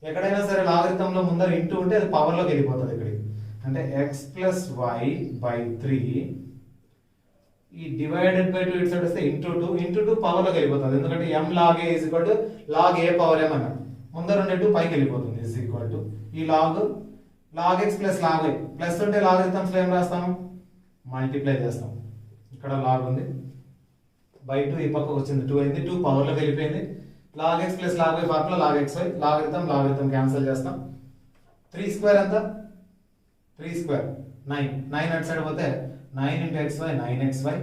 ఎక్కడైనా సరే లాగరిథంలో ముందర ఇంటూ ఉంటే అది పవర్ లోకి వెళ్ళిపోతుంది ఇక్కడికి. అంటే x ప్లస్ వై బై 3 ఈ డివైడెడ్ బై 2 ఇటు సైడ్ వస్తే ఇంటూ 2 పవర్ లోకి వెళ్ళిపోతుంది. ఎందుకంటే m log a is equal to log a power m అన్నాడు. ముందర ఉండే 2 పైకి వెళ్ళిపోతుంది is equal to ఈ log x plus log y plus ఉంటే లాగరిథమ్స్ లో ఏం రాస్తాం? మల్టిప్లై చేస్తాం. ఇక్కడ log ఉంది బై 2 ఈ పక్కకు వచ్చింది 2 అయింది, 2 పవర్ లోకి వెళ్ళిపోయింది. log x plus log y formula log xy logarithm cancel చేస్తాం. 3 స్క్వేర్ ఎంత 3 స్క్వేర్ 9 అటు సైడ్ పోతే 9 into xy 9xy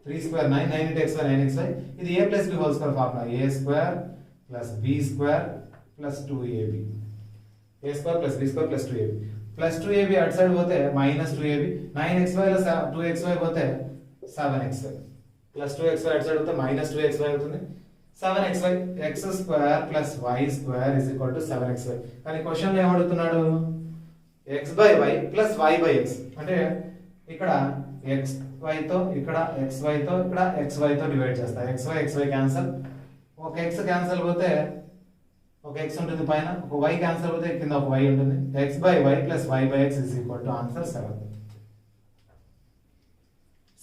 3 square 9 into xy 9xy. ఇది a plus b whole square formula a square plus b square plus 2ab a square plus b square plus 2ab plus 2ab అటు సైడ్ పోతే minus 2ab 9xy లో 2xy పోతే 7xy plus 2xy అటు సైడ్ పోతే minus 2xy అవుతుంది. 7xy x square plus y square is equal to 7xy. కానీ క్వశ్చన్ లో ఏమడుగుతున్నాడు x by y plus y by x అంటే ఇక్కడ xy తో ఇక్కడ xy తో ఇక్కడ xy తో డివైడ్ చేస్తా. xy క్యాన్సిల్, ఒక x క్యాన్సిల్ పోతే ఒక x ఉంటుంది పైన, ఒక y క్యాన్సిల్ పోతే కింద ఒక y ఉంటుంది. x by y plus y by x is equal to answer 7.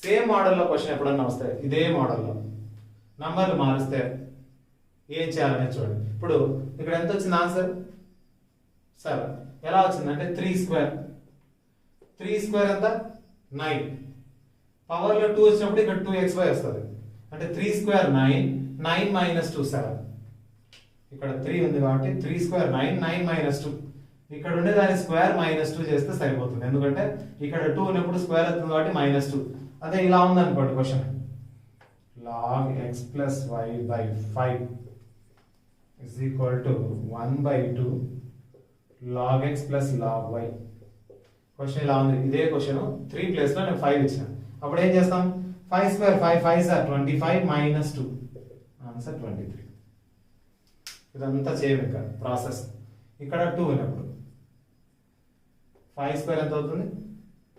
Same మోడల్లో క్వశ్చన్ ఎప్పుడన్నా వస్తాయి, ఇదే మోడల్లో నంబర్లు మారుస్తే ఏం చేయాలనేది చూడండి. ఇప్పుడు ఇక్కడ ఎంత వచ్చింది ఆన్సర్ 7. ఎలా వచ్చిందంటే 3 స్క్వేర్ ఎంత 9, పవర్ లో 2 వచ్చినప్పుడు ఇక్కడ 2xy వస్తుంది. అంటే 3 స్క్వేర్ 9 minus 2 7. ఇక్కడ 3 ఉంది కాబట్టి 3 స్క్వేర్ 9 minus 2. ఇక్కడ ఉండే దాని స్క్వేర్ -2 చేస్తే సరిపోతుంది, ఎందుకంటే ఇక్కడ 2 ఉన్నప్పుడు స్క్వేర్ అవుతుంది కాబట్టి -2. అదే ఇలా ఉంది అనుకోండి question log x plus y by 5 is equal to 1/2 log x plus log y. Question ఇలా ఉంది. ఇదే క్వశ్చన్ 3 ప్లేస్ లో నేను 5 ఇచ్చాను. అప్పుడు ఏం చేస్తాం 5 స్క్వేర్ 5 సార్ 25 minus 2 ఆన్సర్ 23. ఇదంతా చేయం ఇంకా ప్రాసెస్. ఇక్కడ 2 ఉన్నప్పుడు 5 స్క్వేర్ ఎంత అవుతుంది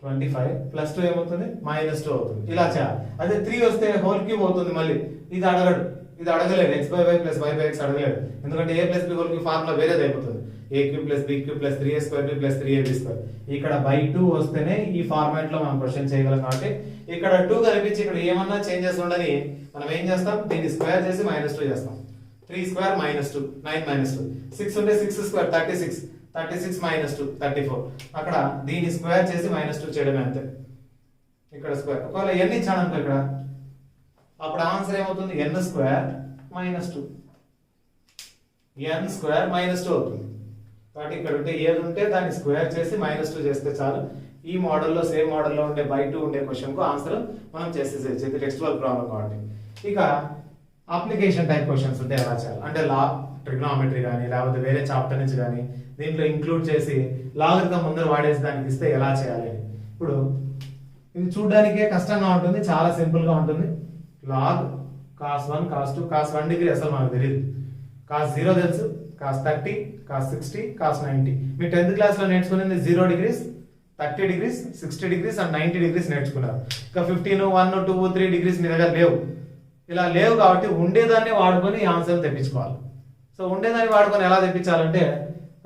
25 plus 2 ఏమవుతుంది -2 అవుతుంది. ఇలా చేయాలి. అదే 3 వస్తే హోల్ క్యూబ్ అవుతుంది. మళ్ళీ ఇది అడగలేదు x by y plus y by x అడగలేదు, ఎందుకంటే a plus b whole cube formula వేరేది అయిపోతుంది. a cube plus b cube plus 3a square plus 3ab square. ఇక్కడ by 2 వస్తేనే ఈ ఫార్మాట్ లో మనం క్వశ్చన్ చేయగలం కాబట్టి ఇక్కడ 2 కనిపించి ఇక్కడ ఏమన్నా చేంజెస్ ఉండని మనం ఏం చేస్తాం దీన్ని స్క్వేర్ చేసి -2 చేస్తాం. 3 స్క్వేర్ -2 9 -2 6 ఉంటే 6 స్క్వేర్ 36 -2 34. అక్కడ దీన్ని స్క్వేర్ చేసి -2 చేయడమే అంతే. ఇక్కడ స్క్వేర్ ఒకవేళ n ఇచ్చాను అనుకో ఇక్కడ, అప్పుడు ఆన్సర్ ఏమవుతుంది n స్క్వేర్ -2 n స్క్వేర్ -2 అవుతుంది. కాబట్టి ఇక్కడ ఉంటే ఏది ఉంటే దాన్ని స్క్వేర్ చేసి -2 చేస్తే చాలు. ఈ మోడల్లో సేమ్ మోడల్లో ఉండే by 2 ఉండే క్వశ్చన్ కు ఆన్సర్ మనం చేసేసేయచ్చు. ఇది టెక్స్చువల్ ప్రాబ్లం కాబట్టి. ఇక అప్లికేషన్ టైప్ క్వశ్చన్స్ ఉంటే ఎలా చేయాలి అంటే ట్రిగ్నోమెట్రీ కానీ లేకపోతే వేరే చాప్టర్ నుంచి కానీ దీంట్లో ఇంక్లూడ్ చేసి లాగరిథం ముందర వాడేసి దానికి ఇస్తే ఎలా చేయాలి. ఇప్పుడు ఇది చూడడానికే కష్టంగా ఉంటుంది, చాలా సింపుల్ గా ఉంటుంది. log cos 1 cos 2 cos 1 degree అసలు మనకు తెలియదు, cos 0 తెలుసు, cos 30 cos 60 cos 90. మీ 10th క్లాస్ లో నేర్చుకునేది 0 degrees 30 degrees 60 degrees and 90 degrees నేర్చుకున్నారు. ఇక 15 1 2 3 degrees మీ దగ్గర లేవు. ఇలా లేవు కాబట్టి ఉండేదాన్ని వాడుకొని ఆన్సర్ తెప్పించుకోవాలి. సో ఉండేదాన్ని వాడుకొని ఎలా తెప్పించాలంటే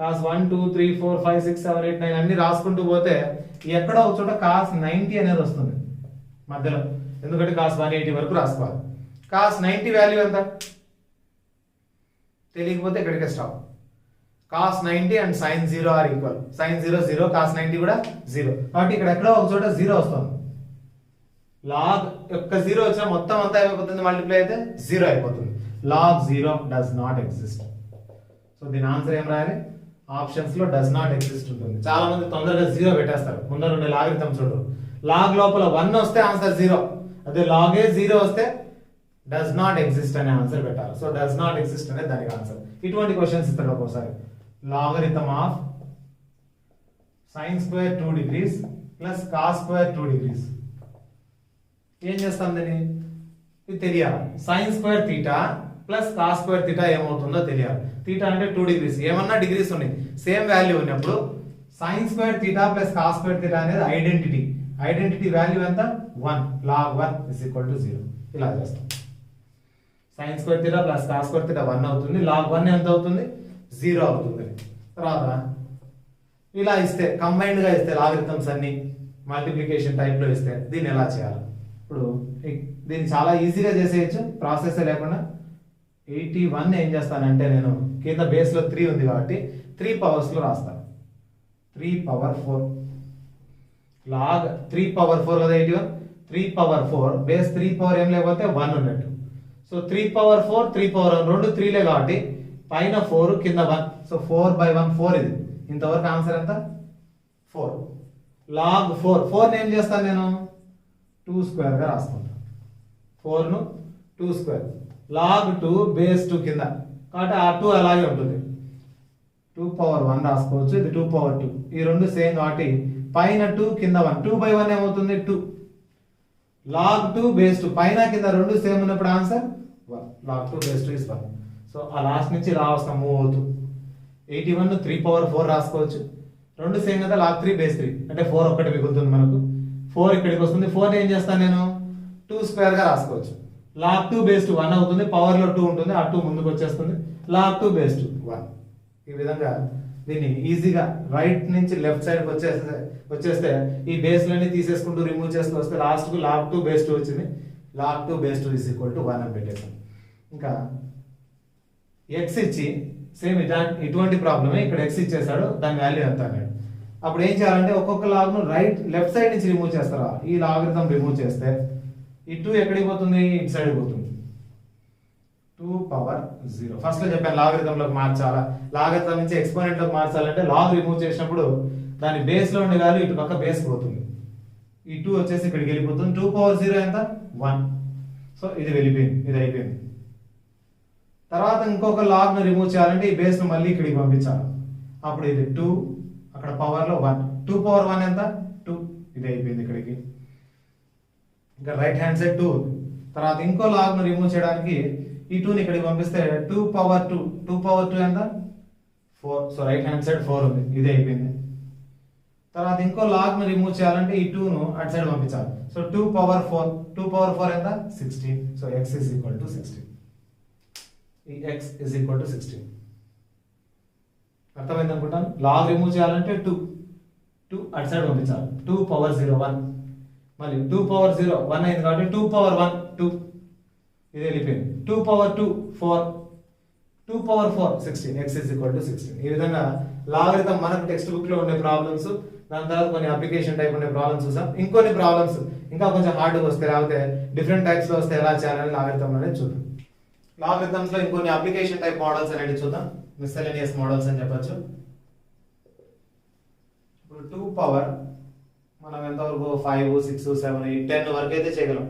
cos 1 2 3 4 5 6 7 8 9 అన్ని రాసుకుంటూ పోతే ఎక్కడో ఒక చోట cos 90 అనేది వస్తుంది మధ్యలో, ఎందుకంటే cos 180 వరకు రాసుకోవాలి. cos 90 వాల్యూ ఎంత తెలియకపోతే ఇక్కడికే stop. cos 90 and sin 0 are equal. sin 0 0 cos 90 కూడా 0, కాబట్టి ఇక్కడ ఎక్కడో ఒక చోట 0 వస్తుంది. log యొక్క 0 వచ్చినా మొత్తం అంతా అయిపోతుంది, మల్టిప్లై అయితే 0 అయిపోతుంది. log 0 does not exist. So దీని ఆన్సర్ ఏం రాయాలి ఆప్షన్స్ లో డస్ నాట్ ఎగ్జిస్ట్ ఉంటుంది. చాలా మంది తొందరగా 0 పెట్టేస్తారు, ముందర ఉండే లాగరిథం చూడరు. లాగ్ లోపల 1 వస్తే ఆన్సర్ 0, అదే లాగ్ ఏ 0 వస్తే డస్ నాట్ ఎగ్జిస్ట్ అనే ఆన్సర్ పెట్టాలి. సో డస్ నాట్ ఎగ్జిస్ట్ అనేది దానికి ఆన్సర్. ఇటువంటి క్వశ్చన్స్ ఇస్తాడు ఒక్కోసారి. Logarithm of sin square 2 degrees plus cos square 2 degrees. ఏం చేస్తాం దీన్ని ఇది తెలియాలి. sin square θ plus cos square θ ఏమవుతుందో తెలియాలి. θ అంటే 2 degrees, ఏమన్నా డిగ్రీస్ ఉన్నాయి సేమ్ వాల్యూ ఉన్నప్పుడు sin square θ plus cos square θ అనేది ఐడెంటిటీ వాల్యూ ఎంత 1 log 1 is equal to 0. ఇలా చేస్తాం. sin square θ plus cos square θ 1 అవుతుంది, log 1 ఎంత అవుతుంది 0 అవుతుంది. తర్వాత ఇలా ఇస్తే కంబైన్డ్ గా ఇస్తే లాగరిథమ్స్ అన్ని మల్టిప్లికేషన్ టైప్ లో ఇస్తే దీన్ని ఎలా చేయాలి. ఇప్పుడు దీన్ని చాలా ఈజీగా చేసేయచ్చు ప్రాసెస్ లేకుండా. 81 ఏం చేస్తానంటే నేను కింద బేస్ లో 3 ఉంది కాబట్టి 3 పవర్స్ లో రాస్తాను. 3 power 4 log 3 power 4 కదా 81. 3 power 4 బేస్ 3 పవర్ ఏం లేకపోతే 1 ఉన్నట్టు. సో 3 పవర్ 4 3 పవర్ 1 రెండు 3లే కాబట్టి పైన 4 కింద 1. సో 4/1 4 ఇది. ఇంతవరకు ఆన్సర్ ఎంత 4. log 4 ఏం చేస్తాను నేను 2 స్క్వేర్ గా రాసుకుంటాను. 4 ను 2 స్క్వేర్. log 2 బేస్ 2 కింద కాబట్టి ఆ 2 అలాగే ఉంటుంది. 2 పవర్ 1 రాసుకోవచ్చు. ఇది 2 పవర్ 2. ఈ రెండు సేమ్ కాబట్టి పైన 2 కింద 1. 2/1 ఏమవుతుంది 2. log 2 బేస్ 2 పైన కింద రెండు సేమ్ ఉన్నప్పుడు answer 1. log 2 base 2 is 1. So ఆ లాస్ట్ నుంచి రావస్తాం మూవ్ అవుతూ 81 ను 3 పవర్ 4 రాసుకోవచ్చు. రెండు సేమ్ కదా log 3 బేస్ 3 అంటే 4 ఒక్కటి మిగులుతుంది మనకు. 4 ఇక్కడికి వస్తుంది. 4 ఏం చేస్తాను నేను 2 స్క్వేర్ గా రాసుకోవచ్చు. log 2 బేస్ 2 1 అవుతుంది. పవర్ లో 2 ఉంటుంది. ఆ 2 ముందుకు వచ్చేస్తుంది. log 2 base 2 1. ఈ విధంగా దీన్ని ఈజీగా రైట్ నుంచి లెఫ్ట్ సైడ్ వచ్చేస్తే ఈ బేస్లన్నీ తీసేసుకుంటూ రిమూవ్ చేస్తూ వస్తే లాస్ట్ కు log 2 బేస్ 2 వచ్చింది. log 2 base 2 is equal to 1 అని పెట్టేసాం. ఇంకా x ఇచ్చి సేమ్ ఇటువంటి ప్రాబ్లమే ఇక్కడ x ఇచ్చేసాడు, దాని వాల్యూ ఎంత అన్నాడు. అప్పుడు ఏం చేయాలంటే ఒక్కొక్క లాగ్ ను లెఫ్ట్ సైడ్ నుంచి రిమూవ్ చేస్తారా. ఈ లాగరిథం రిమూవ్ చేస్తే ఈ 2 ఎక్కడికి పోతుంది ఇటు సైడ్ పోతుంది. 2 పవర్ 0 ఫస్ట్ లో చెప్పాను లాగరిథంలోకి మార్చాలా. లాగరిథం నుంచి ఎక్స్పోనెంట్ లోకి మార్చాలంటే లాగ్ రిమూవ్ చేసినప్పుడు దాని బేస్ లో ఉండే వాల్యూ ఇటు పక్క బేస్ పోతుంది. ఈ 2 వచ్చేసి ఇక్కడికి వెళ్ళిపోతుంది. 2 పవర్ 0 ఎంత 1. సో ఇది వెళ్ళిపోయింది, ఇది అయిపోయింది. తర్వాత ఇంకొక లాగ్ ను రిమూవ్ చేయాలంటే ఈ బేస్ ను మళ్ళీ ఇక్కడికి పంపించాలి. అప్పుడు ఇది 2 అక్కడ పవర్ లో 1. 2 పవర్ 1 ఎంత 2. ఇది అయిపోయింది ఇక్కడికి. ఇంకా రైట్ హ్యాండ్ సైడ్ 2. తర్వాత ఇంకో లాగ్ ను రిమూవ్ చేయడానికి ఈ 2 ని ఇక్కడికి పంపిస్తే 2 పవర్ 2. 2 పవర్ 2 ఎంత 4. సో రైట్ హ్యాండ్ సైడ్ 4 ఉంది. ఇది అయిపోయింది. తర్వాత ఇంకో లాగ్ ను రిమూవ్ చేయాలంటే ఈ 2 ను అటు సైడ్ పంపించాలి. So 2 power 4. 2 పవర్ 4 ఎంత 16. So x is equal to 16. ఈ x is equal to 16. అర్థమైంది అనుకుంటాను. లాగ్ రిమూవ్ చేయాలంటే 2 అటు సైడ్ పంపించాలి. 2 పవర్ 0 1. మళ్ళీ 2 పవర్ 0 1 అయింది కాబట్టి 2 పవర్ 1 2. ఇది వెళ్ళిపోయింది. 2 power 2 4. 2 power 4 16. x is equal to 16. ఈ విధంగా లాగరిథం మనకు టెక్స్ట్ బుక్ లో ఉండే ప్రాబ్లమ్స్, దాని తర్వాత కొన్ని అప్లికేషన్ టైప్ ఉండే ప్రాబ్లమ్స్ చూసాం. ఇంకొన్ని ప్రాబ్లమ్స్ ఇంకా కొంచెం హార్డ్గా వస్తే లేకపోతే డిఫరెంట్ టైప్స్ లో వస్తే ఎలా చేయాలని లాగరిథం అనేది చూద్దాం. లాగరిథమ్స్ లో ఇంకొన్ని అప్లికేషన్ టైప్ మోడల్స్ అనేది చూద్దాం. మిస్సెలేనియస్ మోడల్స్ అని చెప్పొచ్చు. ఇప్పుడు 2 పవర్ మనం ఎంతవరకు 5 6 7 8 10 వరకు అయితే చేయగలం.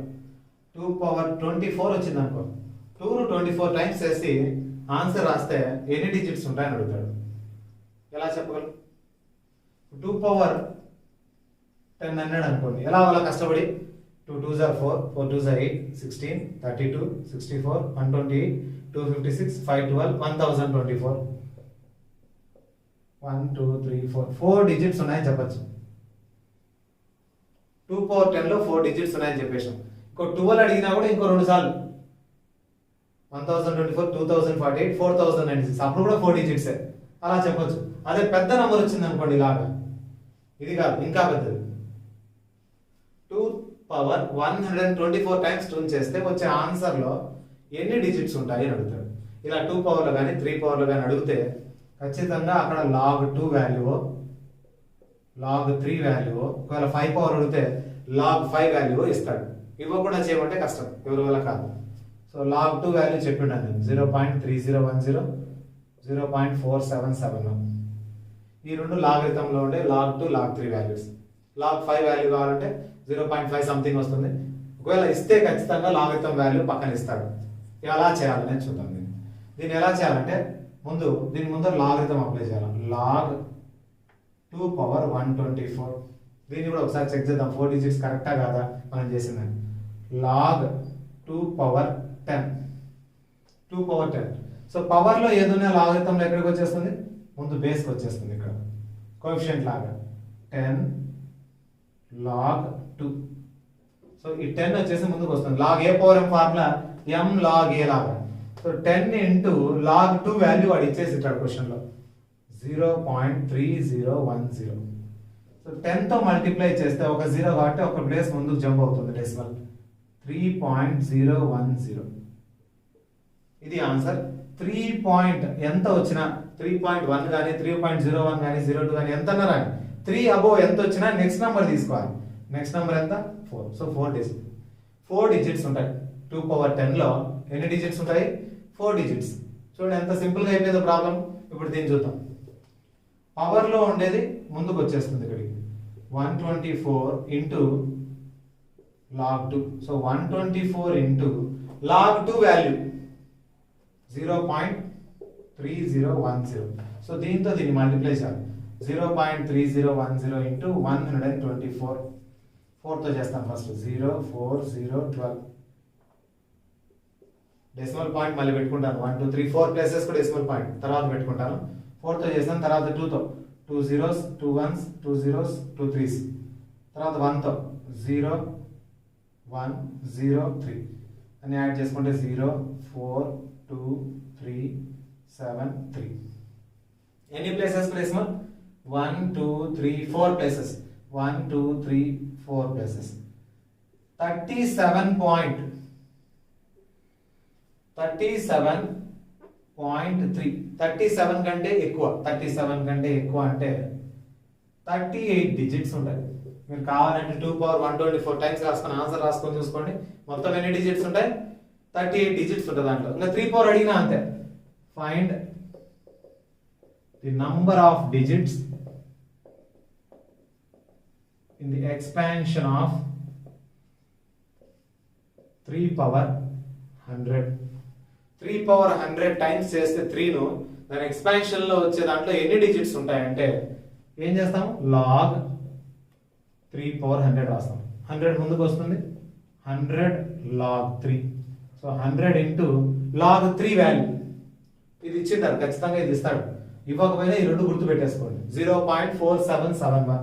2 పవర్ 24 వచ్చింది అనుకో. 2 ను 24 టైమ్స్ చేసి ఆన్సర్ రాస్తే ఎన్ని డిజిట్స్ ఉంటాయని అడుగుతాడు. ఎలా చెప్పగలం? 2 పవర్ 10 అన్నాడు అనుకోండి. ఎలా అవ్వాలా కష్టపడి 2 2s are 4 4 2s are 8 16 32 64 128 256 512 1024 1 2 3 4 digits ఉన్నాయని చెప్పచ్చు. 2 పవర్ 10 లో 4 డిజిట్స్ ఉన్నాయని చెప్పేసాం. ఇంకో 12 అడిగినా కూడా ఇంకో 2 సార్లు 1024 2048 4096 అప్పుడు కూడా 4 డిజిట్సే అలా చెప్పొచ్చు. అదే పెద్ద నెంబర్ వచ్చింది అనుకోండి ఇలాగా, ఇది కాదు ఇంకా పెద్దది. 2 పవర్ 124 టైమ్స్ 2 చేస్తే వచ్చే ఆన్సర్ లో ఎన్ని డిజిట్స్ ఉంటాయి అని అడుగుతాడు. ఇలా 2 పవర్ లో కానీ 3 పవర్ లో కానీ అడిగితే ఖచ్చితంగా అక్కడ log 2 వాల్యూ, log 3 వాల్యూ, ఒకవేళ 5 పవర్ అడిగితే log 5 వాల్యూ ఇస్తాడు. ఇవ్వకుండా చేయమంటే కష్టం, ఎవరి వల్ల కాదు. సో log 2 వాల్యూ చెప్పిండాను నేను 0.3010 0.477. ఈ రెండు లాగరిథంలో ఉండే log 2 log 3 values. log 5 value కావాలంటే 0.5 సంథింగ్ వస్తుంది. ఒకవేళ ఇస్తే ఖచ్చితంగా లాగరిథం వాల్యూ పక్కన ఇస్తాడు. ఎలా చేయాలని చూద్దాం. దీన్ని ఎలా చేయాలంటే దీని ముందు లాగరిథం అప్లై చేయాలి. log 2 power 124. దీన్ని కూడా ఒకసారి చెక్ చేద్దాం 4 డిజిట్స్ కరెక్టా కాదా మనం చేసిందని. log 2 power 10 2 power 10. So power లో ఏదైనా లాగరిథంలో ఎక్కడికి వచ్చేస్తుంది, ముందు బేస్కి వచ్చేస్తుంది. ఇక్కడ కోఎఫిషియంట్ లాగా 10 log 2. సో ఈ 10 వచ్చేసి ముందుకు వస్తుంది. log a power m formula m log a లాగా. సో 10 ఇంటూ log 2 వాల్యూ వాడు ఇచ్చేసి ఇచ్చాడు క్వశ్చన్ లో 0.3010. సో 10 తో మల్టిప్లై చేస్తే ఒక 0 కాబట్టి ఒక ప్లేస్ ముందుకు జంప్ అవుతుంది డెసిమల్ 3.010. ఇది ఆన్సర్. 3 పాయింట్ ఎంత వచ్చినా 3.1 కానీ 3.01 కానీ 02 కానీ ఎంత అన్నా రాని 3 అబోవ్ ఎంత వచ్చినా నెక్స్ట్ నెంబర్ తీసుకోవాలి. నెక్స్ట్ నెంబర్ ఎంత 4. సో 4 డిజిట్స్ ఉంటాయి. 2 పవర్ 10 లో ఎన్ని డిజిట్స్ ఉంటాయి? 4 డిజిట్స్. చూడండి ఎంత సింపుల్గా అయిపోయిందో ప్రాబ్లం. ఇప్పుడు దీన్ని చూద్దాం. పవర్లో ఉండేది ముందుకు వచ్చేస్తుంది ఇక్కడికి. 124 into log 2. So 124 into log 2 value 0.3010. So దీంతో దీన్ని మల్టిప్లై చేయాలి. 0.3010 ఇంటూ 124. 4తో చేస్తాం ఫస్ట్. 04012. డెసిమల్ పాయింట్ మళ్ళీ పెట్టుకుంటాను. 1 2 3 4 ప్లేసెస్ కూడా డెసిమల్ పాయింట్ తర్వాత పెట్టుకుంటాను. 4తో చేస్తాను. తర్వాత 2తో 2 zeros 2 ones 2 zeros 2 3s. తర్వాత 1తో 0 1 0 3 అని యాడ్ చేసుకుంటే 0 4 2 3 7 3. ఎన్ని ప్లేసెస్ డెసిమల్? 1 2 3 4 ప్లేసెస్. 1 2 3 4 ప్లేసెస్. 37.3 37 కంటే ఎక్కువ. 37 కంటే ఎక్కువ అంటే 38 డిజిట్స్ ఉంటాయి. మీరు కావాలంటే 2 పవర్ 124 టైమ్స్ రాసుకొని ఆన్సర్ రాసుకొని చూసుకోండి. మొత్తం ఎన్ని డిజిట్స్ ఉంటాయి? 38 డిజిట్స్ ఉంటాయి దాంట్లో. ఇంకా 3 పవర్ అడిగినా అంతే. Find the number of digits in the expansion of 3 power 100. 3 power 100 times చేస్తే 3 ను దాని ఎక్స్పాన్షన్ లో వచ్చే దాంట్లో ఎన్ని డిజిట్స్ ఉంటాయంటే ఏం చేస్తాం? log 3 power 100 రాస్తాం. 100 ముందుకు వస్తుంది. 100 log 3. So 100 into log 3 value. ఇది ఇచ్చింటారు ఖచ్చితంగా, ఇది ఇస్తాడు. ఇవ్వకపోయినా ఈ రెండు గుర్తు పెట్టేసుకోండి. 0.4771.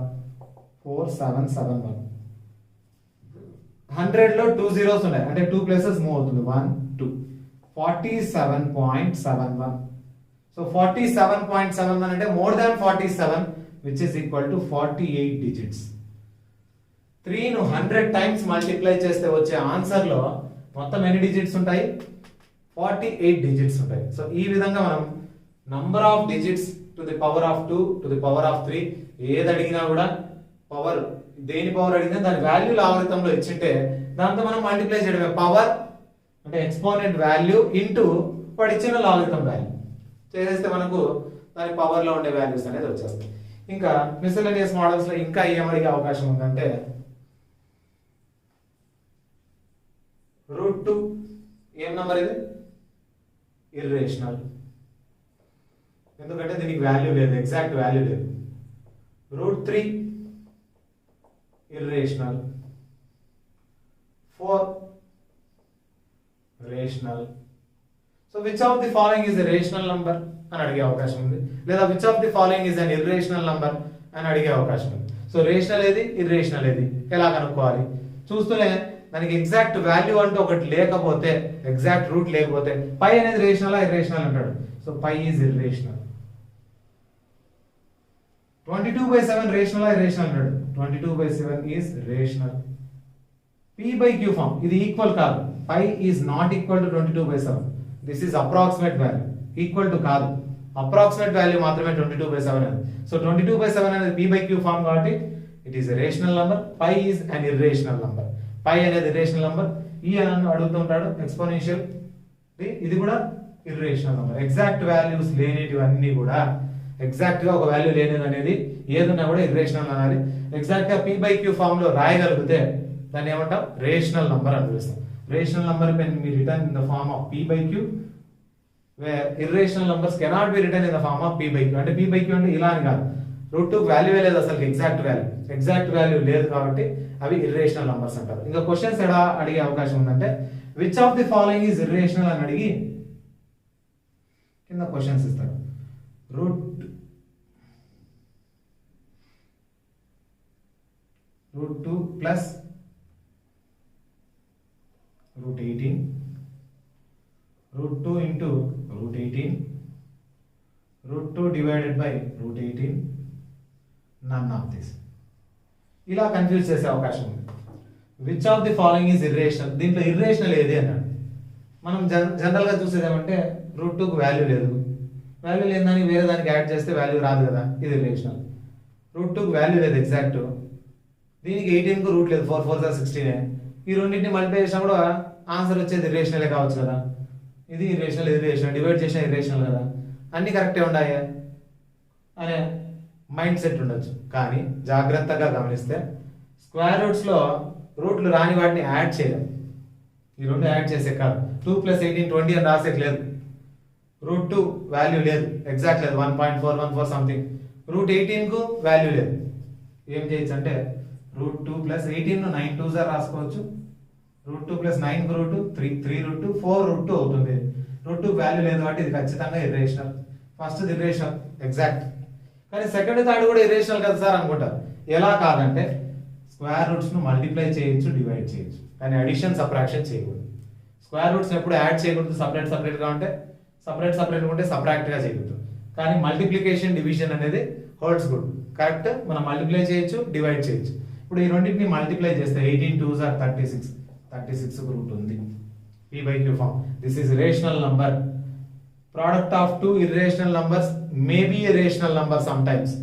4771. 100 లో 2 zeros ఉన్నాయి అంటే 2 ప్లేసెస్ మూవ్ అవుతుంది. 1 2 47.71. సో 47.71 అంటే more than 47 which is equal to 48 digits. 3 ను 100 టైమ్స్ మల్టిప్లై చేస్తే వచ్చే ఆన్సర్ లో మొత్తం ఎన్ని డిజిట్స్ ఉంటాయి? 48 డిజిట్స్ ఉంటాయి. సో ఈ విధంగా మనం number of digits to the power of 2 to the power of 3 ఏది అడిగినా కూడా పవర్ దేని పవర్ అడిగినా దాని వాల్యూ లాగరిథంలో ఇచ్చింటే దాంతో మనం మల్టిప్లై చేయడమే. పవర్ అంటే ఎక్స్పోనెంట్ వాల్యూ ఇంటూ వాడు ఇచ్చిన లాగరిథం వాల్యూ చేసేస్తే మనకు దాని పవర్ లో ఉండే వాల్యూస్ అనేది వచ్చేస్తాయి. ఇంకా మిస్సెలేనియస్ మోడల్స్ లో ఇంకా ఏమడిగే అవకాశం ఉందంటే √2 ఏం నంబర్ ఇది? ఇర్రేషనల్. ఎందుకంటే దీనికి వాల్యూ లేదు, ఎగ్జాక్ట్ వాల్యూ లేదు. √3 irrational. 4 rational. So which of the following is a rational number అని అడిగే అవకాశం ఉంది. లేదా which of the following is an irrational number అని అడిగే అవకాశం ఉంది. సో రేషనల్ ఏది, ఇర్రేషనల్ ఏది ఎలా కనుక్కోవాలి? చూస్తూనే దానికి ఎగ్జాక్ట్ వాల్యూ అంటూ ఒకటి లేకపోతే, ఎగ్జాక్ట్ రూట్ లేకపోతే పై అనేది రేషనల్ ఇర్రేషనల్ అంటాడు. So pi is irrational. 22/7 rational irrational అంటాడు. 22/7 is rational. P by Q form ఇది ఈక్వల్ కాదు. Pi is not equal to 22/7. This is approximate value. Equal to కాదు, అప్రాక్సిమేట్ వాల్యూ మాత్రమే 22/7 అనేది. సో 22/7 అనేది P by Q ఫామ్ కాబట్టి it is a rational number. Pi is an irrational number. Pi అనేది రేషనల్ నంబర్. ఈ అని అడుగుతూ ఉంటాడు ఎక్స్పోనెన్షియల్. ఇది కూడా ఇర్రేషనల్ నంబర్. ఎగ్జాక్ట్ వాల్యూస్ లేనిటివన్నీ కూడా, ఎగ్జాక్ట్ గా ఒక వాల్యూ లేనిది అనేది ఏదన్నా కూడా ఇర్రేషనల్ అనాలి. ఎగ్జాక్ట్ గా P by Q ఫామ్ లో రాయగలిగితే దాన్ని ఏమంటాం? రేషనల్ నంబర్ అని పిలుస్తాం. Rational number can be written in the form of P by Q, where irrational numbers cannot be written in the form of P by Q. అంటే P by Q అంటే ఇలా అని కాదు, √2 వాల్యూ లేదు అసలు, ఎగ్జాక్ట్ వాల్యూ లేదు కాబట్టి అవి ఇర్రేషనల్ నంబర్స్ అంటారు. ఇంకా క్వశ్చన్స్ ఎలా అడిగే అవకాశం ఉందంటే which of the following is irrational అని అడిగి కింద క్వశ్చన్స్ ఇస్తాడు. √2 plus √18, √2 into √18, √2 divided by √18, none of this. ఇలా కన్ఫ్యూజ్ చేసే అవకాశం ఉంది. Which of the following is irrational, దీంట్లో ఇర్రేషనల్ ఏది అన్నాడు. మనం జనరల్ గా చూసేది ఏమంటే √2కు వాల్యూ లేదు, వాల్యూ లేని దానికి వేరే దానికి యాడ్ చేస్తే వాల్యూ రాదు కదా, ఇది ఇర్రేషనల్. √2కు వాల్యూ లేదు ఎగ్జాక్ట్, దీనికి 18కు రూట్ లేదు, 4 4 16. ఈ రెండింటిని మల్టిప్లై చేసినా కూడా ఆన్సర్ వచ్చేది ఇర్రేషనలే కావచ్చు కదా. ఇది ఇర్రేషనల్, ఇది ఇర్రేషనల్, డివైడ్ చేసిన ఇర్రేషనల్ కదా, అన్ని కరెక్టే ఉన్నాయా అనే మైండ్ సెట్ ఉండొచ్చు. కానీ జాగ్రత్తగా గమనిస్తే స్క్వేర్ రూట్స్లో రూట్లు రాని వాటిని యాడ్ చేయడం, ఈ రెండు యాడ్ చేసే కాదు. 2 + 18 20 అని రాసేకి లేదు. √2 వాల్యూ లేదు, ఎగ్జాక్ట్ లేదు, 1.414 సంథింగ్. √18కు వాల్యూ లేదు. ఏం చేయొచ్చు అంటే √2 + 18 9 2s రాసుకోవచ్చు. √2 + 9 √2 3 √2 4 √2 అవుతుంది. √2 వాల్యూ లేదు కాబట్టి ఇది ఖచ్చితంగా ఇర్రేషనల్. ఫస్ట్ ఇర్రేషనల్ ఎగ్జాక్ట్, కానీ సెకండ్ థర్డ్ కూడా ఇర్రేషనల్ కదా సార్ అనుకుంటారు. ఎలా కాదంటే స్క్వేర్ రూట్స్ ను మల్టిప్లై చేయొచ్చు, డివైడ్ చేయొచ్చు, కానీ అడిషన్ సబ్ట్రాక్షన్ చేయకూడదు. స్క్వేర్ రూట్స్ ఎప్పుడు యాడ్ చేయకూడదు, సపరేట్ గా ఉంటే సపరేట్ ఉంటే సబ్ట్రాక్ట్ గా చేయకూడదు. కానీ మల్టిప్లికేషన్ డివిజన్ అనేది హోల్డ్స్ గుడ్, కరెక్ట్. మనం మల్టిప్లై చేయొచ్చు, డివైడ్ చేయొచ్చు. ఇప్పుడు ఈ రెండింటిని మల్టిప్లై చేస్తే 18 2s are 36 రూట్ ఉంది. p/q form. This is rational number. Product of two irrational numbers may be a rational number sometimes.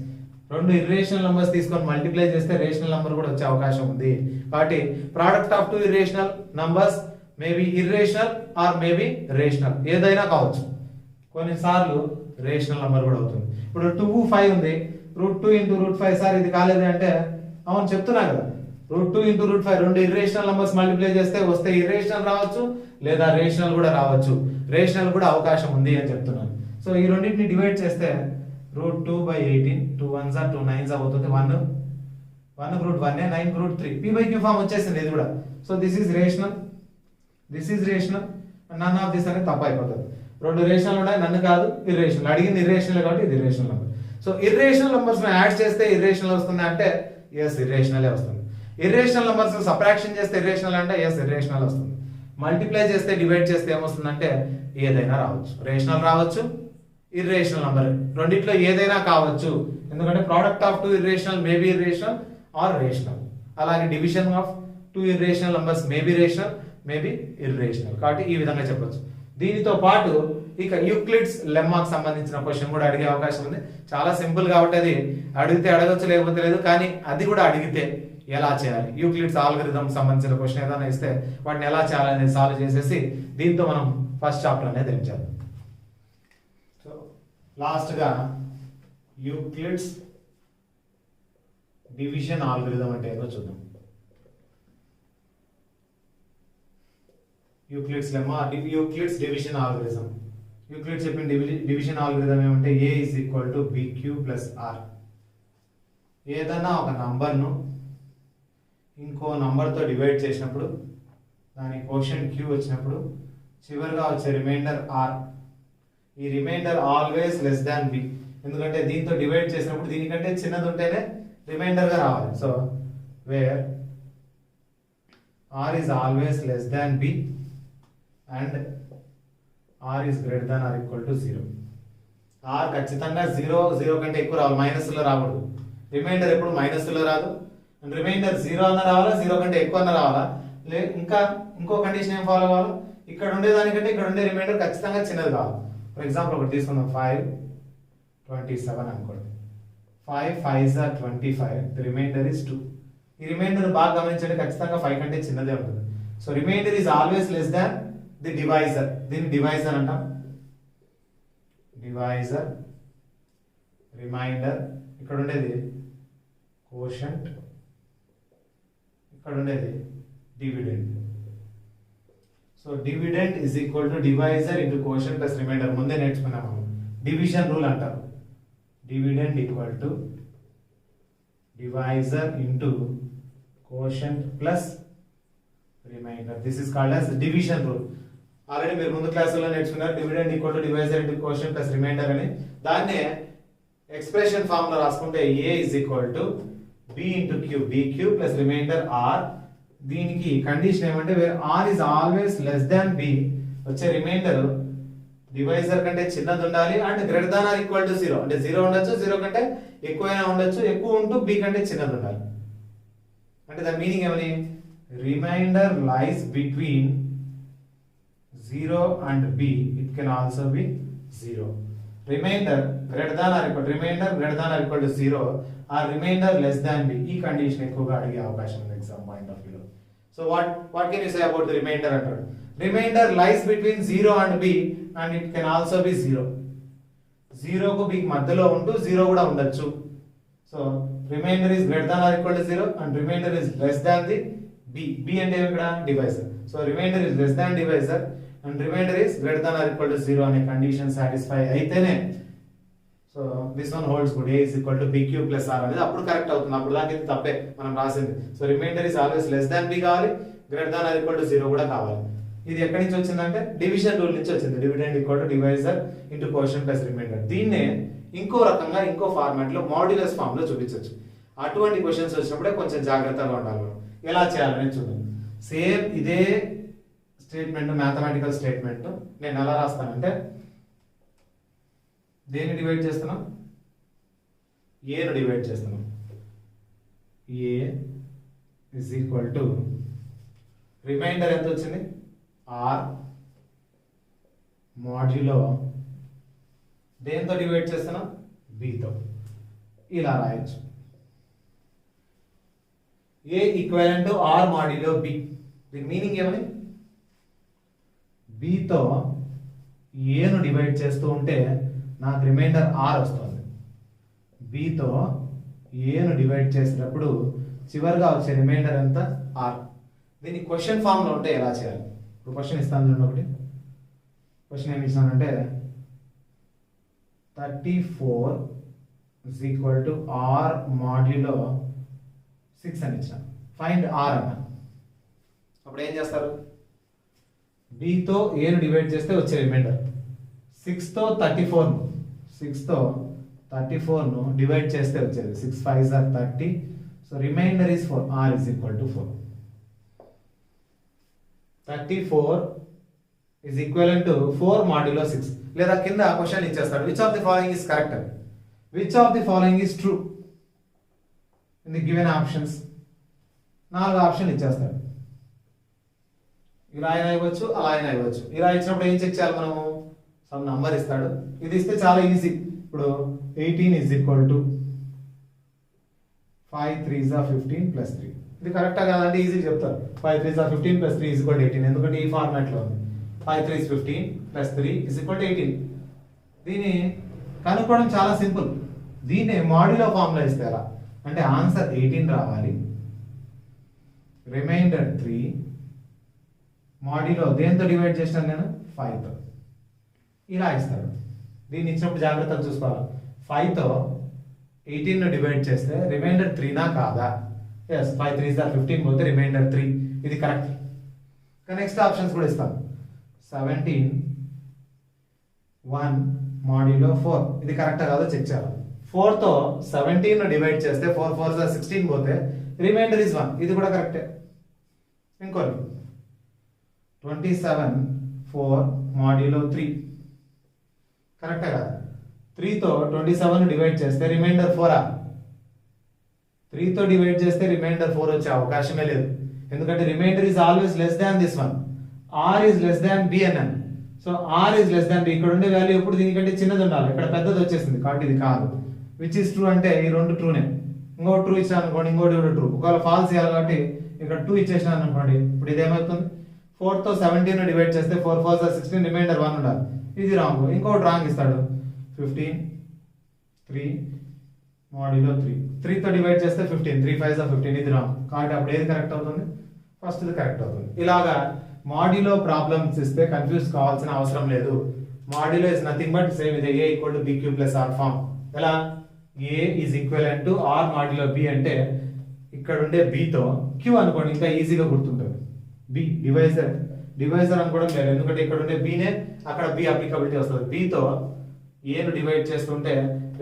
రెండు ఇర్రేషనల్ నంబర్స్ తీసుకొని మల్టిప్లై చేస్తే రేషనల్ నంబర్ కూడా వచ్చే అవకాశం ఉంది. కాబట్టి product of two irrational numbers may be irrational or may be rational, ఏదైనా కావచ్చు. కొన్నిసార్లు రేషనల్ నంబర్ కూడా అవుతుంది. ఇప్పుడు 2 5 ఉంది, √2 × √5 సార్ ఇది కాలేదు అంటే అవును చెప్తున్నా కదా, √2 × √5 రెండు ఇర్రేషనల్ నంబర్స్ మల్టిప్లై చేస్తే వస్తే ఇర్రేషనల్ రావచ్చు, లేదా రేషనల్ కూడా రావచ్చు. రేషనల్ కూడా అవకాశం ఉంది అని చెప్తున్నాను. సో ఈ రెండింటిని డివైడ్ చేస్తే √2/18 2 1s are 2 9s అవుతుంది. 1 √1 9 √3 p/q ఫామ్ వచ్చేసింది ఇది కూడా. So this is rational, this is rational, none of this అనేది తప్పు అయిపోతుంది. రెండు రేషనల్ ఉన్నాయి, నన్ను కాదు, ఇర్రేషనల్. అడిగింది ఇర్రేషనల్ కాబట్టి ఇది irrational number. So irrational numbers add చేస్తే ఇర్రేషనల్ వస్తుంది అంటే ఎస్ ఇర్రేషనలే వస్తుంది. ఇర్రేషనల్ నంబర్స్ సబ్ట్రాక్షన్ చేస్తే ఇర్రేషనల్ అంటే ఎస్ ఇర్రేషనల్ వస్తుంది. మల్టిప్లై చేస్తే డివైడ్ చేస్తే ఏమొస్తుందంటే ఏదైనా రావచ్చు, రేషనల్ రావచ్చు, ఇర్రేషనల్ నంబర్, రెండిట్లో ఏదైనా కావచ్చు. ఎందుకంటే product of two irrational may be irrational or rational. అలాగే division of two irrational numbers may be rational, may be irrational. కాబట్టి ఈ విధంగా చెప్పొచ్చు. దీనితో పాటు ఇక యూక్లిడ్స్ లెమ్మాకు సంబంధించిన క్వశ్చన్ కూడా అడిగే అవకాశం ఉంది. చాలా సింపుల్ కాబట్టి అది అడిగితే అడగచ్చు, లేకపోతే లేదు. కానీ అది కూడా అడిగితే ఎలా చేయాలి, యూక్లిడ్స్ ఆల్గరిథం సంబంధించిన క్వశ్చన్ ఏదైనా ఇస్తే వాటిని ఎలా చేయాలనేది సాల్వ్ చేసేసి దీంతో మనం ఫస్ట్ చాప్టర్ అనేది ఏం చేద్దాం. సో లాస్ట్ గా యూక్లిడ్స్ డివిజన్ ఆల్గరిథం అంటే ఏదో చూద్దాం. Euclid's lemma, Euclid's division algorithm. Euclid's చెప్పిన డివిజన్ ఆల్గరిథం ఏమంటే a = bq + r. ఏదన్నా ఒక నంబర్ను ఇంకో నంబర్తో డివైడ్ చేసినప్పుడు దాని కోషెంట్ q వచ్చినప్పుడు చివరిగా వచ్చే రిమైండర్ r. ఈ remainder always less than b. ఎందుకంటే దీంతో డివైడ్ చేసినప్పుడు దీనికంటే చిన్నది ఉంటేనే రిమైండర్ గా రావాలి. So where r is always less than b and r is greater than or equal to 0. r ఖచ్చితంగా 0 కంటే ఎక్కువ రావాలి, మైనస్ లో రాకూడదు. రిమైండర్ ఎప్పుడు మైనస్ లో రాదు. రిమైండర్ 0 అన్న రావాలా, 0 కంటే ఎక్కువ అన్న రావాలా, ఇంకా ఇంకో కండిషన్ ఏం ఫాలో అవ్వాలి, ఇక్కడ ఉండేదానికంటే ఇక్కడ ఉండే రిమైండర్ ఖచ్చితంగా చిన్నది కావాలి. ఫర్ ఎగ్జాంపుల్ ఒకటి తీసుకుందాం, 5 27 అనుకోండి. 5 5s are 25, the remainder is 2. ఈ రిమైండర్ బాగా గమనించండి, ఖచ్చితంగా 5 కంటే చిన్నదే ఉంటుంది. So remainder is always less than the divisor. దీన్ని డివైజర్ అంటాం. డివైజర్, రిమైండర్, ఇక్కడ ఉండేది కోషంట్, ఇక్కడ ఉండేది dividend. So dividend is equal to divisor into quotient plus remainder. ముందే నేర్చుకున్నాము, డివిజన్ రూల్ అంటారు. Dividend equal to divisor into quotient plus remainder. This is called as division rule. Already మీరు ముందు క్లాసుల్లో నేర్చుకున్నారు, dividend equal to divisor into quotient plus remainder అని. దాన్నే ఎక్స్ప్రెషన్ ఫామ్ లో రాసుకుంటే a is equal to b into q, bq plus remainder r. దీనికి కండిషన్ ఏమంటే where r is always less than b, వచ్చే రిమైండర్ డివైజర్ కంటే చిన్నది ఉండాలి and greater than or equal to 0. అంటే 0 ఉండొచ్చు, 0 కంటే ఎక్కువైనా ఉండొచ్చు, ఎక్కువ ఉంటూ b కంటే చిన్నది ఉండాలి. అంటే దాని మీనింగ్ ఏమని, remainder lies between 0 and b, it can also be 0. Remainder greater than or equal, remainder greater than or equal to 0 or remainder less than b. ఈ కండిషన్ ఎక్కువగా అడిగే అవకాశం ఉంది exam point of view. So what can you say about the remainder అంటాడు. Remainder lies between 0 and b and it can also be 0. 0 కు b మధ్యలో ఉంటూ 0 కూడా ఉండొచ్చు. So remainder is greater than or equal to 0 and remainder is less than the b అంటే ఇక్కడ divisor. So remainder is less than divisor and remainder is greater than or equal to 0 అనే కండిషన్ సాటిస్ఫై అయితేనే so this one holds good. a is equal to bq plus r అనేది అప్పుడు కరెక్ట్ అవుతుంది. అప్పుడు దాకా ఇది తప్పే మనం రాసింది. So remainder is always less than b కావాలి, greater than or equal to 0 కూడా కావాలి. ఇది ఎక్కడి నుంచి వచ్చిందంటే డివిజన్ రూల్ నుంచి వచ్చింది. Dividend equal to divisor into quotient plus reminder. దీన్నే ఇంకో రకంగా ఇంకో ఫార్మాట్ లో మాడ్యులస్ ఫామ్ లో చూపించవచ్చు. అటువంటి క్వశ్చన్స్ వచ్చినప్పుడే కొంచెం జాగ్రత్తగా ఉండాలి మనం. ఎలా చేయాలని చూద్దాం. సేమ్ ఇదే స్టేట్మెంట్, మ్యాథమెటికల్ స్టేట్మెంట్ నేను ఎలా రాస్తానంటే దేన్ని డివైడ్ చేస్తున్నాం, ఏను డివైడ్ చేస్తున్నాం. A is equal to remainder ఎంత వచ్చింది ఆర్ మాడ్యులో దేంతో డివైడ్ చేస్తున్నాం బితో. ఇలా రాయొచ్చు. A equivalent to r modulo b. దీని మీనింగ్ ఏమని, బితో ఏను డివైడ్ చేస్తూ ఉంటే నాకు రిమైండర్ ఆర్ వస్తుంది. బితో ఏను డివైడ్ చేసేటప్పుడు చివరిగా వచ్చే రిమైండర్ ఎంత ఆర్. దీన్ని క్వశ్చన్ ఫామ్ లో ఉంటే ఎలా చేయాలి. ఇప్పుడు క్వశ్చన్ ఇస్తాను చూడండి. ఒకటి క్వశ్చన్ ఏమి ఇస్తానంటే 34 is equal to r modulo 6 అని ఇచ్చాను. ఫైండ్ ఆర్ అన్న. అప్పుడు ఏం చేస్తారు, బితో ఏను డివైడ్ చేస్తే వచ్చే రిమైండర్ 6తో 34ను డివైడ్ చేస్తే వచ్చేది 6 5s are 30. So remainder is 4. r is equal to 4. 34 is equivalent to 4 modulo 6. లేదా కింద క్వశ్చన్ ఇచ్చేస్తాడు, which of the following is correct, which of the following is true in the given options. 4 option ఇచ్చేస్తాడు. ఇలా అయినా ఇవ్వచ్చు, అలా అయినా ఇవ్వచ్చు. ఇలా ఇచ్చినప్పుడు ఏం చెక్ చేయాలి మనము, సమ్ నంబర్ ఇస్తాడు. ఇది ఇస్తే చాలా ఈజీ. ఇప్పుడు 18 is equal to 5 3s are 15 plus 3. ఇది కరెక్టా కాదంటే ఈజీగా చెప్తారు. 5 3s are 15 plus 3 is equal to 18. ఎందుకంటే ఈ ఫార్మాట్ లో ఉంది. 5 3 is 15 plus 3 is equal to 18. దీన్ని కనుక్కోవడం చాలా సింపుల్. దీన్ని మాడ్యులో ఫామ్ లో ఇస్తే ఎలా అంటే ఆన్సర్ 18 రావాలి, రిమైండర్ 3 మాడ్యులో దేంతో డివైడ్ చేసినాను నేను 5తో. ఇలా ఇస్తాడు. దీన్ని ఇచ్చినప్పుడు జాగ్రత్తగా చూసుకోవాలి. 5తో 18ను డివైడ్ చేస్తే రిమైండర్ 3నా కాదా. ఎస్ 5 3s are 15 పోతే రిమైండర్ 3. ఇది కరెక్ట్. నెక్స్ట్ ఆప్షన్స్ కూడా ఇస్తాను. 17 1 మాడ్యులో 4. ఇది కరెక్టా కాదో చెక్ చేయాలి. 4తో 17ను డివైడ్ చేస్తే 4 4s are 16 పోతే రిమైండర్ ఇస్ 1. ఇది కూడా కరెక్టే. ఇంకోటి 27 4 మాడ్యులో 3. కరెక్టే కదా. 3తో 27 డివైడ్ చేస్తే రిమైండర్ 4. 3తో డివైడ్ చేస్తే రిమైండర్ 4 వచ్చే అవకాశమే లేదు. ఎందుకంటే remainder is always less than this one. R is less than b అన్నాను. So r is less than b. ఇక్కడ ఉండే వాల్యూ ఎప్పుడు దీనికంటే చిన్నది ఉండాలి. ఇక్కడ పెద్దది వచ్చేసింది కాబట్టి ఇది కాదు. విచ్ ఇస్ ట్రూ అంటే ఈ రెండు ట్రూనే. ఇంకో ట్రూ ఇచ్చాను అనుకోండి, ఇంకోటి కూడా ట్రూ. ఒకవేళ ఫాల్స్ ఇవ్వాలి కాబట్టి ఇక్కడ 2 ఇచ్చేసినాను అనుకోండి. ఇప్పుడు ఇది ఏమవుతుంది, 4తో 17 డివైడ్ చేస్తే 4 4s are 16 రిమైండర్ 1 ఉండాలి. ఇది రాంగ్. ఇంకోటి రాంగ్ ఇస్తాడు. 15 3 మాడ్యులో 3. 3తో డివైడ్ చేస్తే 15 3 5s are 15. ఇది రాంగ్. కాబట్టి అప్పుడు ఏది కరెక్ట్ అవుతుంది, ఫస్ట్ ఇది కరెక్ట్ అవుతుంది. ఇలాగా మాడ్యులో ప్రాబ్లమ్స్ ఇస్తే కన్ఫ్యూజ్ కావాల్సిన అవసరం లేదు. Modulo is nothing but same ఇది a equal to bq plus r form. ఎలా a is equivalent to r modulo b అంటే ఇక్కడ ఉండే b తో q అనుకోండి, ఇంకా ఈజీగా గుర్తుంటుంది. b డివైజర్ అనుకోవడం లేదు. ఎందుకంటే ఇక్కడ ఉండే b నే అక్కడ b అప్లికబిలిటీ వస్తుంది. b తో a ను డివైడ్ చేస్తుంటే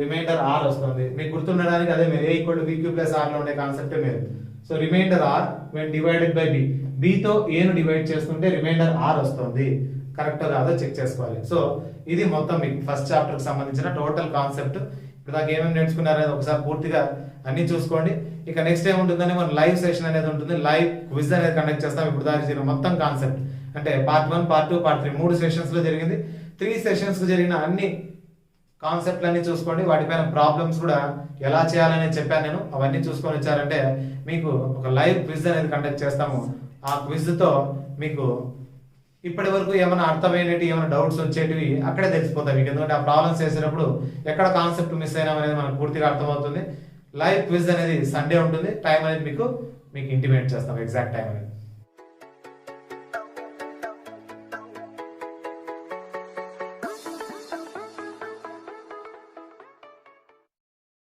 రిమైండర్ r వస్తుంది. మీకు గుర్తుండడానికి అదే మీరు a equal to bq plus r లో ఉండే కాన్సెప్టే మీరు. So remainder r when divided by b. b తో a ను డివైడ్ చేస్తుంటే రిమైండర్ r వస్తుంది. కరెక్ట్ కాదో చెక్ చేసుకోవాలి. సో ఇది మొత్తం మీకు ఫస్ట్ చాప్టర్ కి సంబంధించిన టోటల్ కాన్సెప్ట్. ఇప్పుడు దాకా ఏమేమి నేర్చుకున్నారనేది ఒకసారి పూర్తిగా అన్ని చూసుకోండి. ఇక నెక్స్ట్ ఏముంటుందని మన లైవ్ సెషన్ అనేది ఉంటుంది. లైవ్ క్విజ్ అనేది కండక్ట్ చేస్తాం. ఇప్పుడు దాకా జరిగిన మొత్తం కాన్సెప్ట్ అంటే పార్ట్ 1 పార్ట్ 2 పార్ట్ 3 3 సెషన్స్ లో జరిగింది. 3 సెషన్స్ కు జరిగిన అన్ని కాన్సెప్ట్లు అన్ని చూసుకోండి. వాటిపైన ప్రాబ్లమ్స్ కూడా ఎలా చేయాలని చెప్పాను నేను. అవన్నీ చూసుకొని వచ్చారంటే మీకు ఒక లైవ్ క్విజ్ అనేది కండక్ట్ చేస్తాము. ఆ క్విజ్తో మీకు ఇప్పటి వరకు ఏమైనా అర్థమైనవి ఏమైనా డౌట్స్ వచ్చేటివి అక్కడే తెలిసిపోతాయి మీకు. ఎందుకంటే ఆ ప్రాబ్లమ్స్ చేసేటప్పుడు ఎక్కడ కాన్సెప్ట్ మిస్ అయినా అనేది మనకు పూర్తిగా అర్థమవుతుంది. లైవ్ క్విజ్ అనేది సండే ఉంటుంది. టైం అనేది మీకు ఇంటిమేట్ చేస్తాం, ఎగ్జాక్ట్ టైం అనేది.